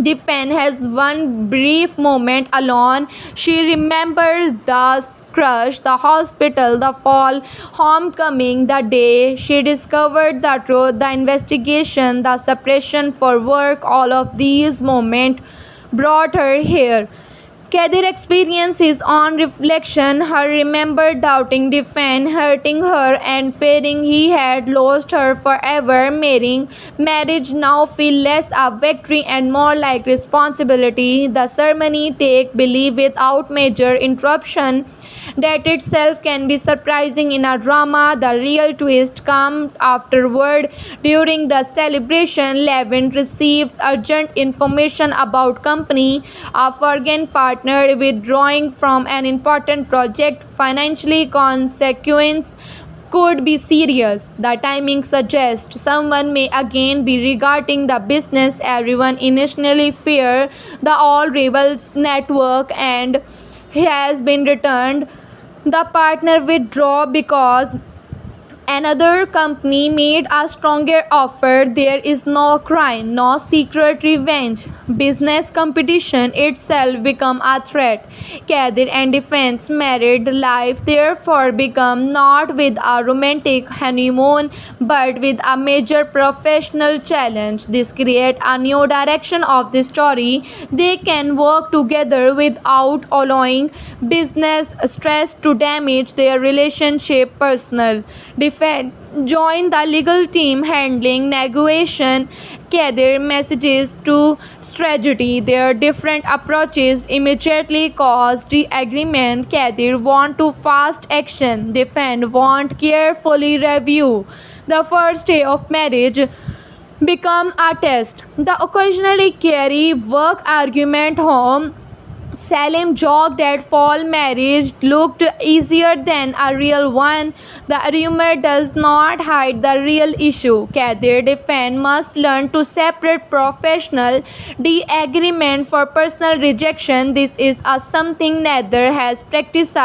Defense has one brief moment alone. She remembers the crush, the hospital, the fall, homecoming, the day she discovered the truth, the investigation, the suppression for work. All of these moments brought her here. Kadir experienced his own reflection. Her remembered doubting Defense, hurting her and fearing he had lost her forever. Marriage now feel less a victory and more like responsibility. The ceremony take believe without major interruption. That itself can be surprising in a drama. The real twist comes afterward. During the celebration, Levin receives urgent information about company. A foreign partner withdrawing from an important project. Financially, consequence could be serious. The timing suggests someone may again be regarding the business everyone initially feared. The all rivals network and has been returned. The partner withdraw because Another company made a stronger offer. There is no crime, no secret revenge. Business competition itself become a threat. Kadir and Defense married life therefore become not with a romantic honeymoon but with a major professional challenge. This creates a new direction of the story. They can work together without allowing business stress to damage their relationship. Personal defense joined the legal team handling negotiation. Kadir messages to strategy. Their different approaches immediately caused disagreement. Kadir want to fast action. Defend want carefully review. The first day of marriage become a test. The occasionally carry work argument home. Salim joked that fall marriage looked easier than a real one. The rumor does not hide the real issue. Kadir defend must learn to separate professional disagreement for personal rejection. This is a something neither has practiced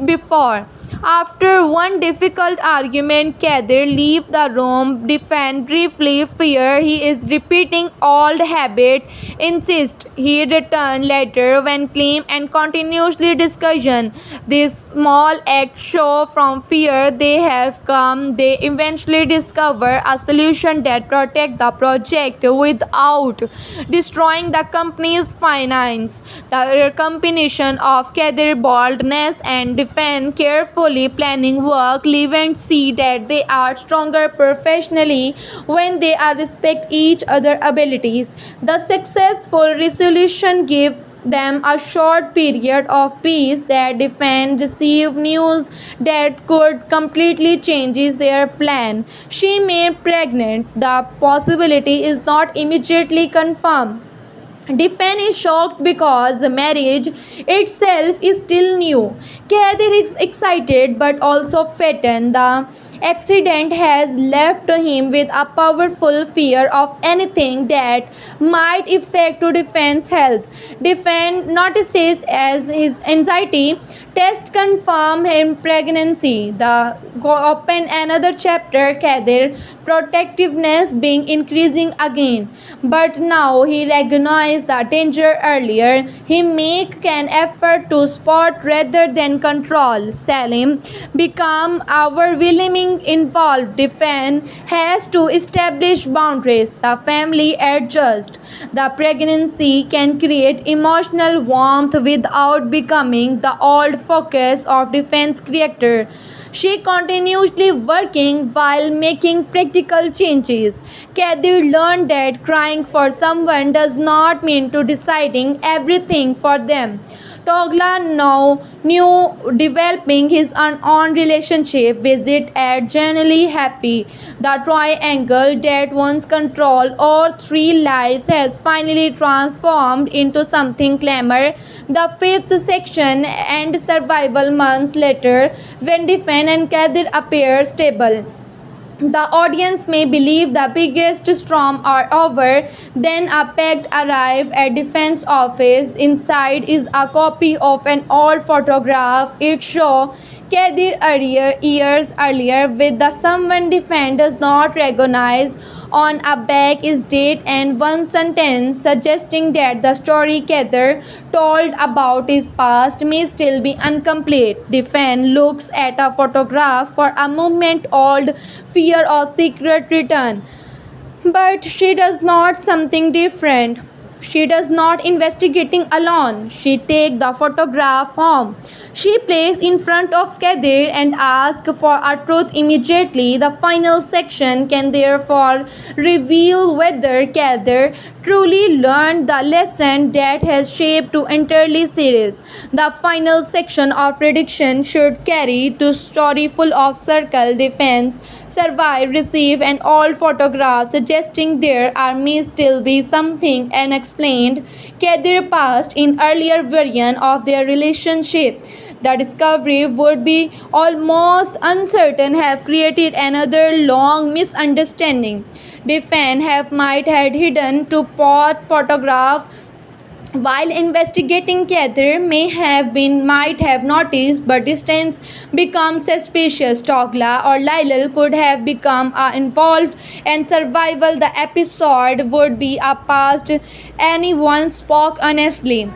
before. After one difficult argument, Kadir leave the room, defend briefly, fear he is repeating old habit, insist he return later when claim and continuously discussion. This small act show from fear they have come. They eventually discover a solution that protect the project without destroying the company's finance. The combination of Kadir boldness and defend carefully planning work live and see that they are stronger professionally when they are respect each other abilities. The successful resolution give them a short period of peace. That defend receive news that could completely changes their plan. She made pregnant. The possibility is not immediately confirmed. Defense is shocked because the marriage itself is still new. Kadir is excited but also frightened. The accident has left him with a powerful fear of anything that might affect to Defense health. Defense notices as his anxiety test confirm him pregnancy. The open another chapter. Kadir protectiveness being increasing again, but now he recognizes the danger earlier. He make an effort to spot rather than control. Salim become overwhelming involved. Defense has to establish boundaries. The family adjusts. The pregnancy can create emotional warmth without becoming the old focus of Defense character. She continuously working while making practical changes. Kadir learned that crying for someone does not mean to deciding everything for them. Togla now knew developing his own relationship visit at genuinely happy. The triangle that once controlled all three lives has finally transformed into something glamour. The fifth section and survival months later when Defense and Kadir appear stable. The audience may believe the biggest storm are over. Then a package arrives at Defense office. Inside is a copy of an old photograph. It shows Kadir earlier years earlier with the someone Defense does not recognize. On a back is date and one sentence suggesting that the story Kadir told about his past may still be incomplete. Defense looks at a photograph for a moment. Old fear of secret return, but she does not something different. She does not investigating alone. She take the photograph home. She plays in front of Kadir and asks for a truth immediately. The final section can therefore reveal whether Kadir truly learned the lesson that has shaped to entirely series. The final section of prediction should carry to story full of circle. Defense survive receive an old photograph suggesting there are may still be something unexplained. Kadir past in earlier version of their relationship. The discovery would be almost uncertain have created another long misunderstanding. Defense have might had hidden to pot photograph While investigating, Kadir might have noticed, but distance becomes suspicious. Togla or Lyle could have become involved, and survival. The episode would be a past anyone spoke honestly.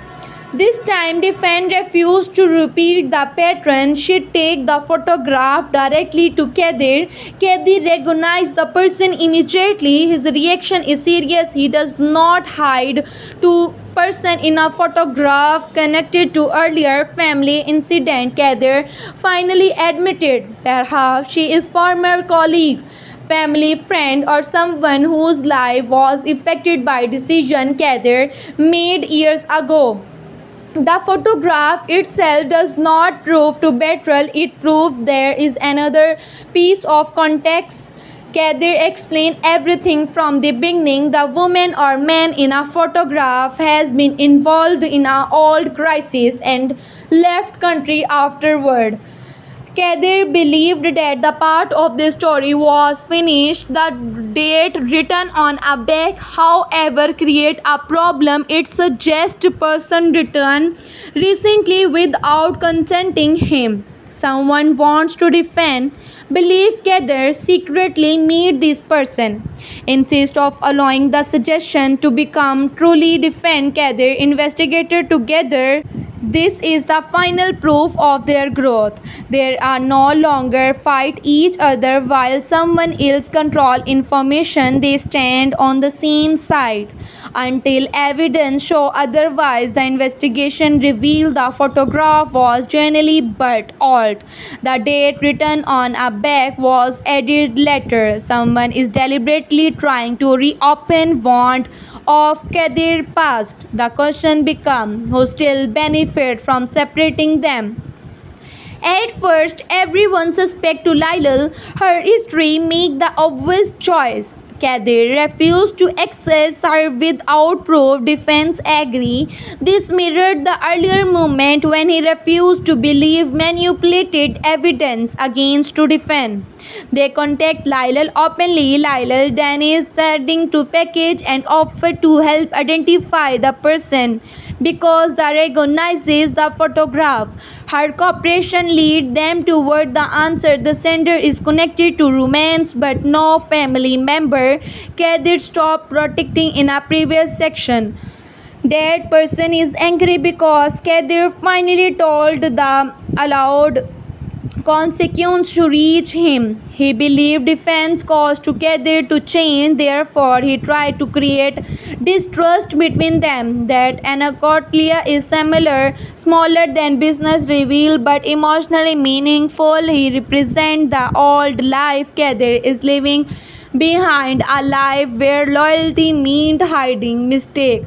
This time, Defend refused to repeat the pattern. She take the photograph directly to Kadir. Kadir recognized the person immediately. His reaction is serious. He does not hide to person in a photograph connected to earlier family incident. Kadir finally admitted perhaps she is former colleague, family friend, or someone whose life was affected by decision Kadir made years ago. The photograph itself does not prove to betrayal, it proves there is another piece of context. Kadir explained everything from the beginning. The woman or man in a photograph has been involved in an old crisis and left country afterward. Kadir believed that the part of the story was finished. The date written on a bag, however, create a problem. It suggests person returned recently without consenting him. Someone wants to defend, believe Kadir secretly meet this person. Insist of allowing the suggestion to become truly defend Kadir investigator together. This is the final proof of their growth. They are no longer fight each other while someone else control information. They stand on the same side until evidence show otherwise. The investigation revealed the photograph was genuinely but alt. The date written on a bag was added later. Someone is deliberately trying to reopen wound of Kadir past. The question becomes who still benefit from separating them. At first, everyone suspect to Lyle. Her history make the obvious choice. Kadir refused to access her without proof. Defense agree. This mirrored the earlier moment when he refused to believe manipulated evidence against to defend. They contact Lyle openly. Lyle then is starting to package and offer to help identify the person because the recognizes the photograph. Her cooperation lead them toward the answer. The sender is connected to romance but no family member. Kadir stopped protecting in a previous section. That person is angry because Kadir finally told the allowed consequence to reach him. He believed defense caused together to change, therefore he tried to create distrust between them. That Anacolia is smaller than business reveal but emotionally meaningful. He represents the old life Kadir is living behind, a life where loyalty meant hiding mistake,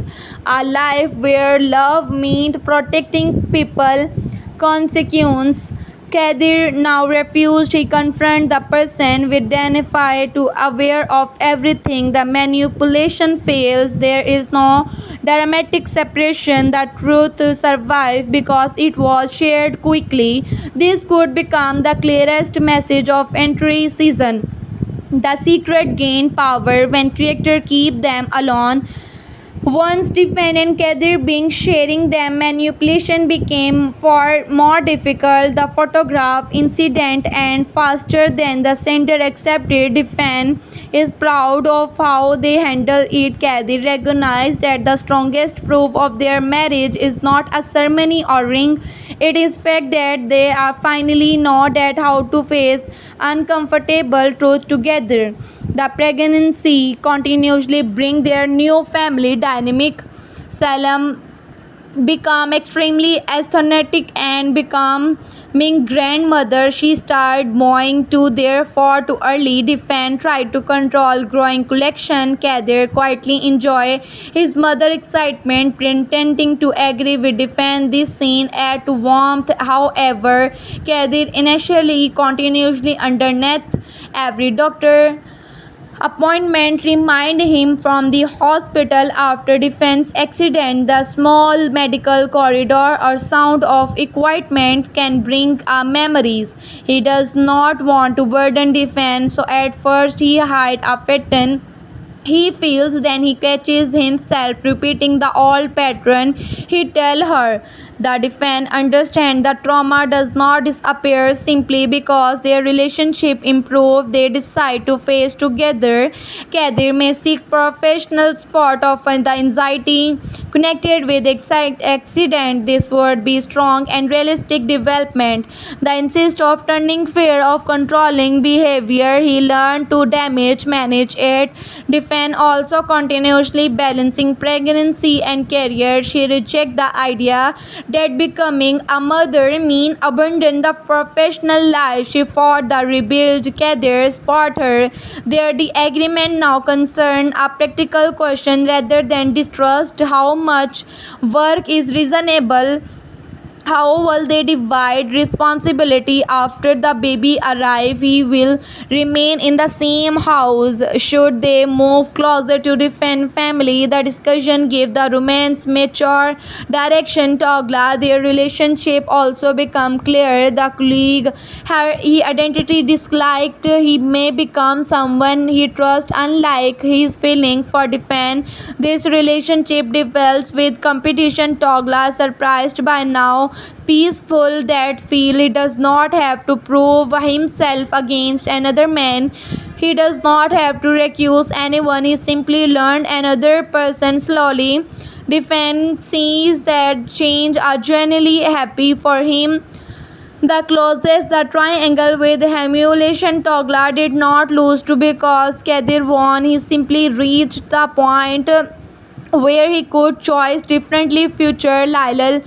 a life where love meant protecting people. Consequence Kadir now refused. He confronted the person with identify to aware of everything. The manipulation fails. There is no dramatic separation. The truth survives because it was shared quickly. This could become the clearest message of entry season. The secret gain power when characters keep them alone. Once defendant Kadir being sharing them, manipulation became far more difficult. The photograph incident and faster than the sender accepted. Defend is proud of how they handle it. Kadir recognized that the strongest proof of their marriage is not a ceremony or ring. It is fact that they are finally know that how to face uncomfortable truth together. The pregnancy continuously bring their new family dynamic. Salem become extremely aesthetic and becoming grandmother. She started moving to therefore to early defend tried to control growing collection. Kadir quietly enjoy his mother excitement pretending to agree with defend. This scene add to warmth. However, Kadir initially continuously underneath every doctor appointment remind him from the hospital after defense accident. The small medical corridor or sound of equipment can bring memories. He does not want to burden defense, so at first he hide a pattern he feels, then he catches himself repeating the old pattern. He tell her the defense understand the trauma does not disappear simply because their relationship improve. They decide to face together. Kadir may seek professional support, often the anxiety connected with accident. This would be strong and realistic development. The insist of turning fear of controlling behavior. He learned to damage manage it. Defend also continuously balancing pregnancy and career. She reject the idea that becoming a mother mean abandon the professional life. She fought the rebuild. Kadir spot her. Their the agreement now concern a practical question rather than distrust. How much work is reasonable? How will they divide responsibility after the baby arrive? He will remain in the same house. Should they move closer to defend family? The discussion gave the romance mature direction. Togla, their relationship also become clear. The colleague her he identity disliked. He may become someone he trusts, unlike his feeling for defend. This relationship develops with competition. Togla, surprised by now peaceful that feel he does not have to prove himself against another man. He does not have to accuse anyone. He simply learned another person slowly. Defense sees that change are genuinely happy for him. The closest the triangle with humiliation. Togla did not lose to because Kadir won. He simply reached the point where he could choose differently. Future Lyle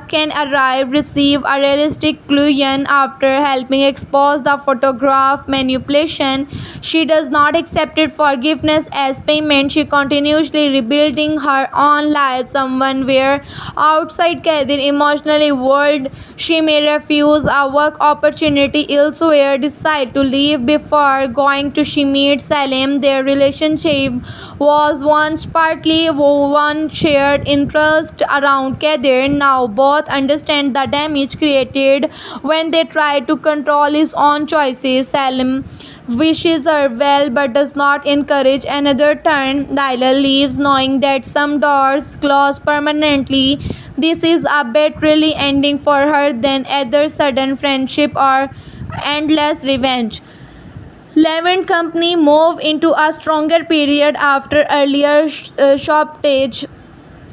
can arrive, receive a realistic clue after helping expose the photograph manipulation. She does not accept forgiveness as payment. She continuously rebuilding her own life. Someone where outside Kadir emotionally world. She may refuse a work opportunity elsewhere, decide to leave before going to she meets Salim. Their relationship was once partly one shared interest around Kadir. Now both understand the damage created when they try to control his own choices. Salim wishes her well but does not encourage another turn. Lila leaves knowing that some doors close permanently. This is a better ending for her than either sudden friendship or endless revenge. Levant Company move into a stronger period after earlier shortage.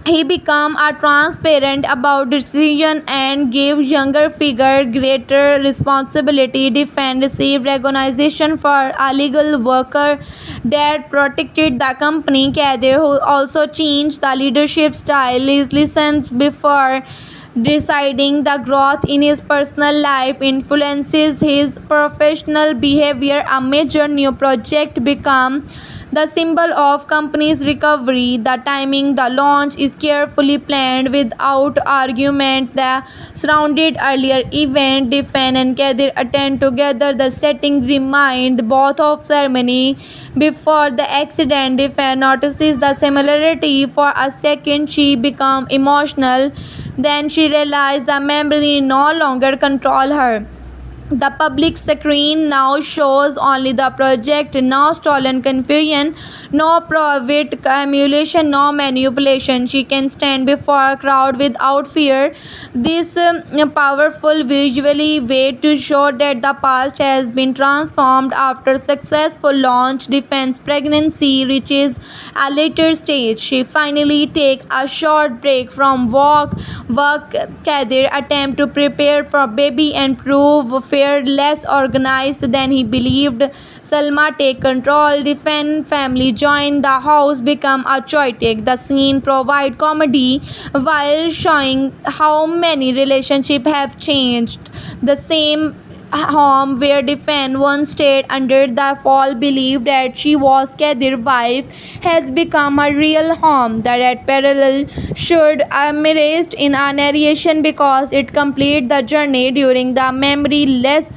He became a transparent about decision and gave younger figure greater responsibility. Defend received recognition for a legal worker that protected the company. Kadir, who also changed the leadership style, is listens before deciding. The growth in his personal life influences his professional behavior. A major new project become the symbol of company's recovery. The timing, the launch is carefully planned without argument. The surrounded earlier event, Defend and Kadir attend together. The setting remind both of ceremony before the accident. Defend notices the similarity for a second. She become emotional. Then she realized the memory no longer control her. The public screen now shows only the project, no stolen confusion, no private emulation, no manipulation. She can stand before a crowd without fear. This powerful visually way to show that the past has been transformed after successful launch. Defense pregnancy reaches a later stage. She finally take a short break from work. Kadir attempt to prepare for baby and prove less organized than he believed. Salma take control. Defend family join the house become a chaotic. The scene provide comedy while showing how many relationships have changed. The same home where Defend once stayed under the fall believed that she was Kadir's wife has become a real home. The red parallel should emerged in a narration because it complete the journey during the memory less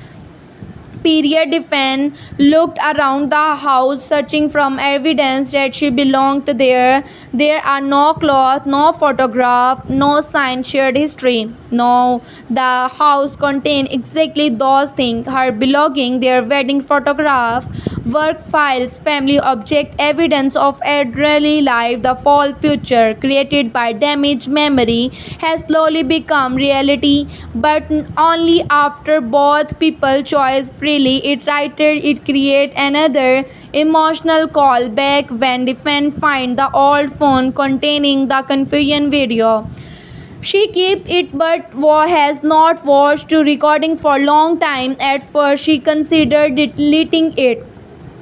period. Defend looked around the house searching for evidence that she belonged there. There are no cloth, no photograph, no sign shared history. No, the house contained exactly those things: her belonging, their wedding photograph, work files, family object, evidence of elderly life. The false future created by damaged memory has slowly become reality, but only after both people choose freely. It create another emotional callback when defense find the old phone containing the confusion video. She kept it but has not watched the recording for a long time. At first she considered deleting it,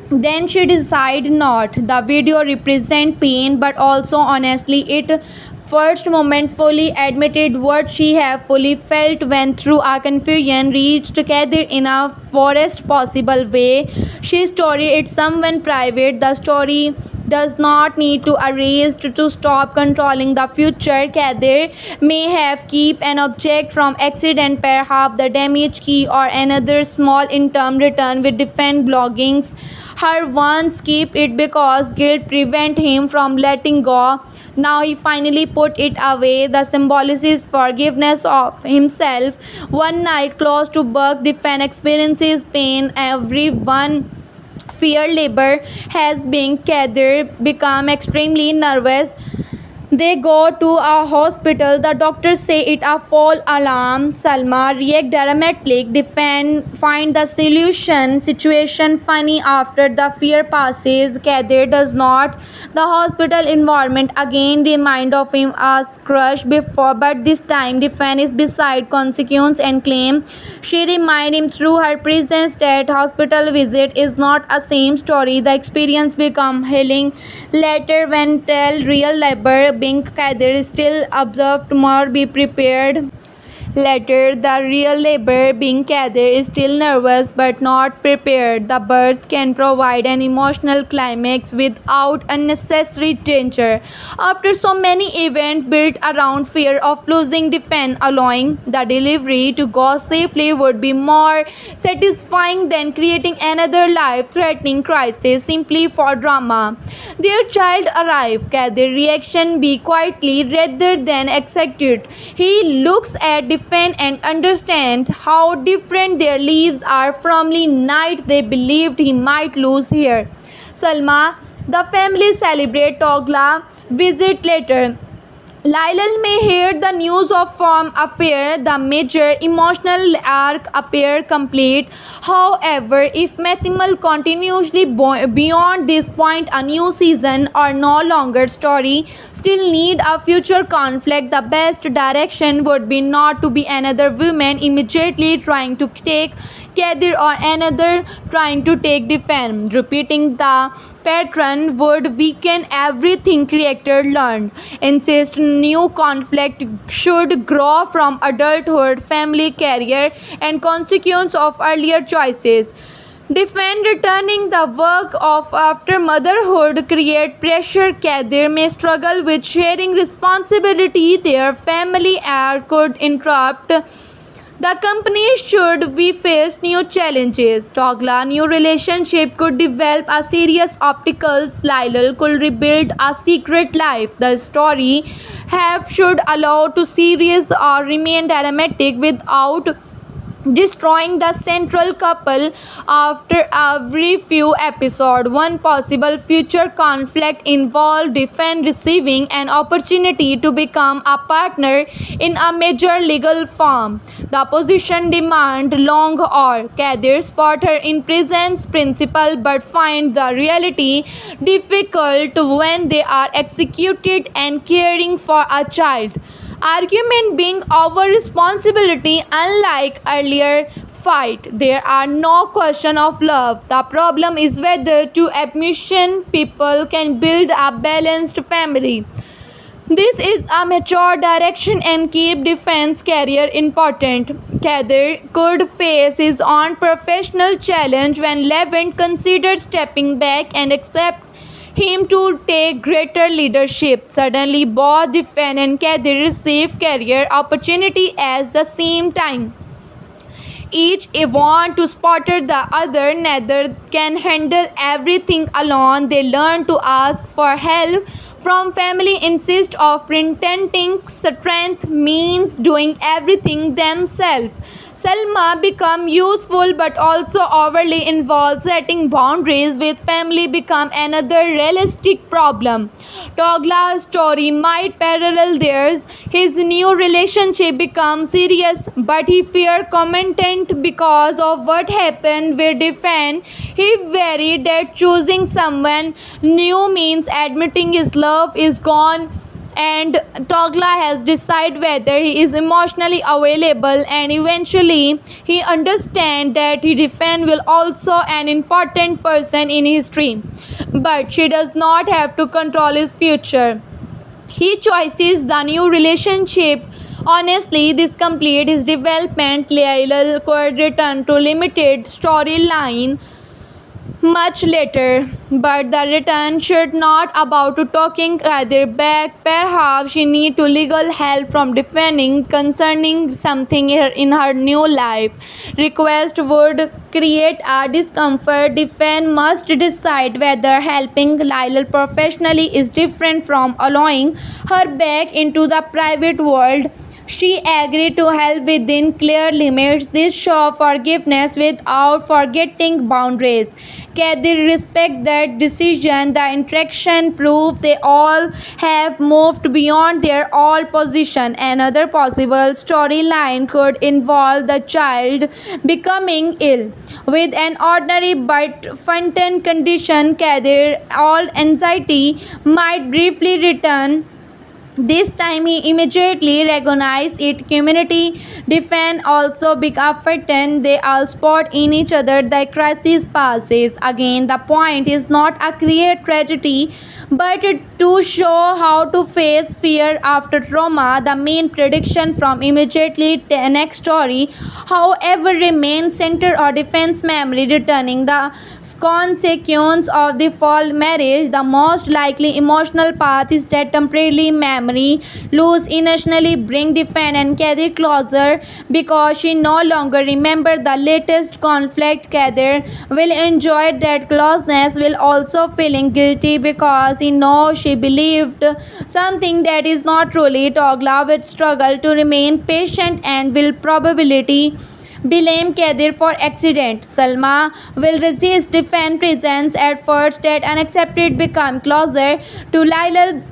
then she decided not. The video represent pain but also honestly it first moment fully admitted what she have fully felt when through a confusion reached together in a worst possible way. She story it someone private. The story does not need to erase to stop controlling the future. Kadir may have keep an object from accident, perhaps the damaged key or another small item return with different belongings. Her once keep it because guilt prevent him from letting go. Now he finally put it away. The symbolizes forgiveness of himself. One night close to birth, defend experiences pain. Everyone fear labor has been gathered, become extremely nervous. They go to a hospital. The doctors say it a false alarm. Salma react dramatically, defend, find the solution. Situation funny after the fear passes. Kadir does not. The hospital environment again remind of him as crushed before, but this time defend is beside consequence and claim. She remind him through her presence that hospital visit is not a same story. The experience become healing. Later when tell real labor being Kadir still observed more be prepared. Later, the real labor being Kadir is still nervous but not prepared. The birth can provide an emotional climax without unnecessary danger. After so many events built around fear of losing defense, allowing the delivery to go safely would be more satisfying than creating another life-threatening crisis simply for drama. Their child arrived. Kadir's reaction be quietly rather than excited. He looks at defend and understand how different their lives are from the night they believed he might lose here. Salma, the family celebrate Togla visit later. Lyle may hear the news of farm affair. The major emotional arc appear complete. However, if Muhtemel continuously beyond this point, a new season or no longer story still need a future conflict. The best direction would be not to be another woman immediately trying to take Kadir or another trying to take defense. Repeating the pattern would weaken everything creator learned. Insist new conflict should grow from adulthood, family, career, and consequence of earlier choices. Defend returning the work of after motherhood create pressure. Kadir may struggle with sharing responsibility. Their family heir could interrupt. The company should be faced new challenges. Togla new relationship could develop a serious obstacles. Lyle could rebuild a secret life. The story have should allow to serious or remain dramatic without destroying the central couple. After every few episodes, one possible future conflict involved defend receiving an opportunity to become a partner in a major legal firm. The opposition demand long or Kadir spot her in prison's principle but find the reality difficult when they are executed and caring for a child. Argument being over responsibility. Unlike earlier fight, there are no question of love. The problem is whether to admission people can build a balanced family. This is a mature direction and keep defense career important. Kadir could face his own professional challenge when Levent considered stepping back and accept him to take greater leadership. Suddenly, both Defend and Kadir receive career opportunity at the same time. Each want to spotter the other. Neither can handle everything alone. They learn to ask for help from family insist of pretending strength means doing everything themselves. Selma become useful but also overly involved. Setting boundaries with family become another realistic problem. Togla's story might parallel theirs. His new relationship becomes serious, but he feared commitment because of what happened with Defan. He worried that choosing someone new means admitting his love is gone, and Togla has decided whether he is emotionally available, and eventually he understands that Defan will also an important person in history, but she does not have to control his future. He chooses the new relationship. Honestly, this completes his development. Laila could return to limited storyline much later, but the return should not about to talking either back. Perhaps she need to legal help from defending concerning something in her new life. Request would create a discomfort. Defend must decide whether helping Lyle professionally is different from allowing her back into the private world. She agreed to help within clear limits. This shows forgiveness without forgetting boundaries. Kadir respect that decision. The interaction proved they all have moved beyond their old position. Another possible storyline could involve the child becoming ill with an ordinary but fatal condition. Kadir, all anxiety might briefly return. This time he immediately recognized it. Community defend also become frightened. They all spot in each other. The crisis passes. Again, the point is not a create tragedy, but to show how to face fear after trauma. The main prediction from immediately next story, however, remains center or defense memory returning. The consequence of the fall marriage, the most likely emotional path is that temporarily memory lose initially bring Defend and Kadir closer because she no longer remember the latest conflict. Kadir will enjoy that closeness, will also feeling guilty because he knows she believed something that is not truly. Togla will struggle to remain patient and will probability blame Kadir for accident. Salma will resist defend presence at first that unaccepted become closer to Laila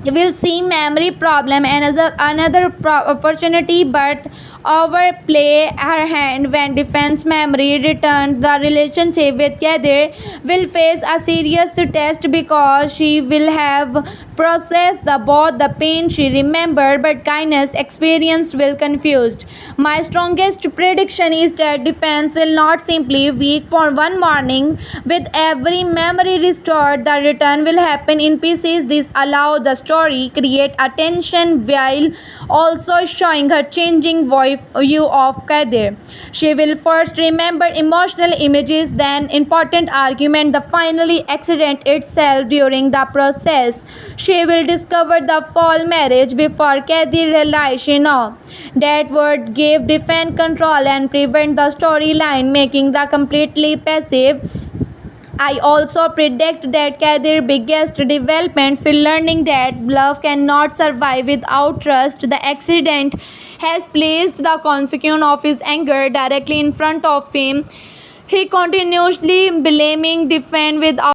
will see memory problem and as another opportunity but overplay her hand when defense memory returned. The relationship with Kadir will face a serious test because she will have processed both the pain she remembered but kindness experienced will confused. My strongest prediction is that defense will not simply weak for one morning. With every memory restored, the return will happen in pieces. This allows the story create attention while also showing her changing view of Kadir. She will first remember emotional images, then important argument, the finally accident itself. During the process, she will discover the fall marriage before Kadir realizes she know that would give defend control and prevent the storyline making the completely passive. I also predict that Kadir's biggest development will learning that love cannot survive without trust. The accident has placed the consequence of his anger directly in front of him. He continuously blaming defend without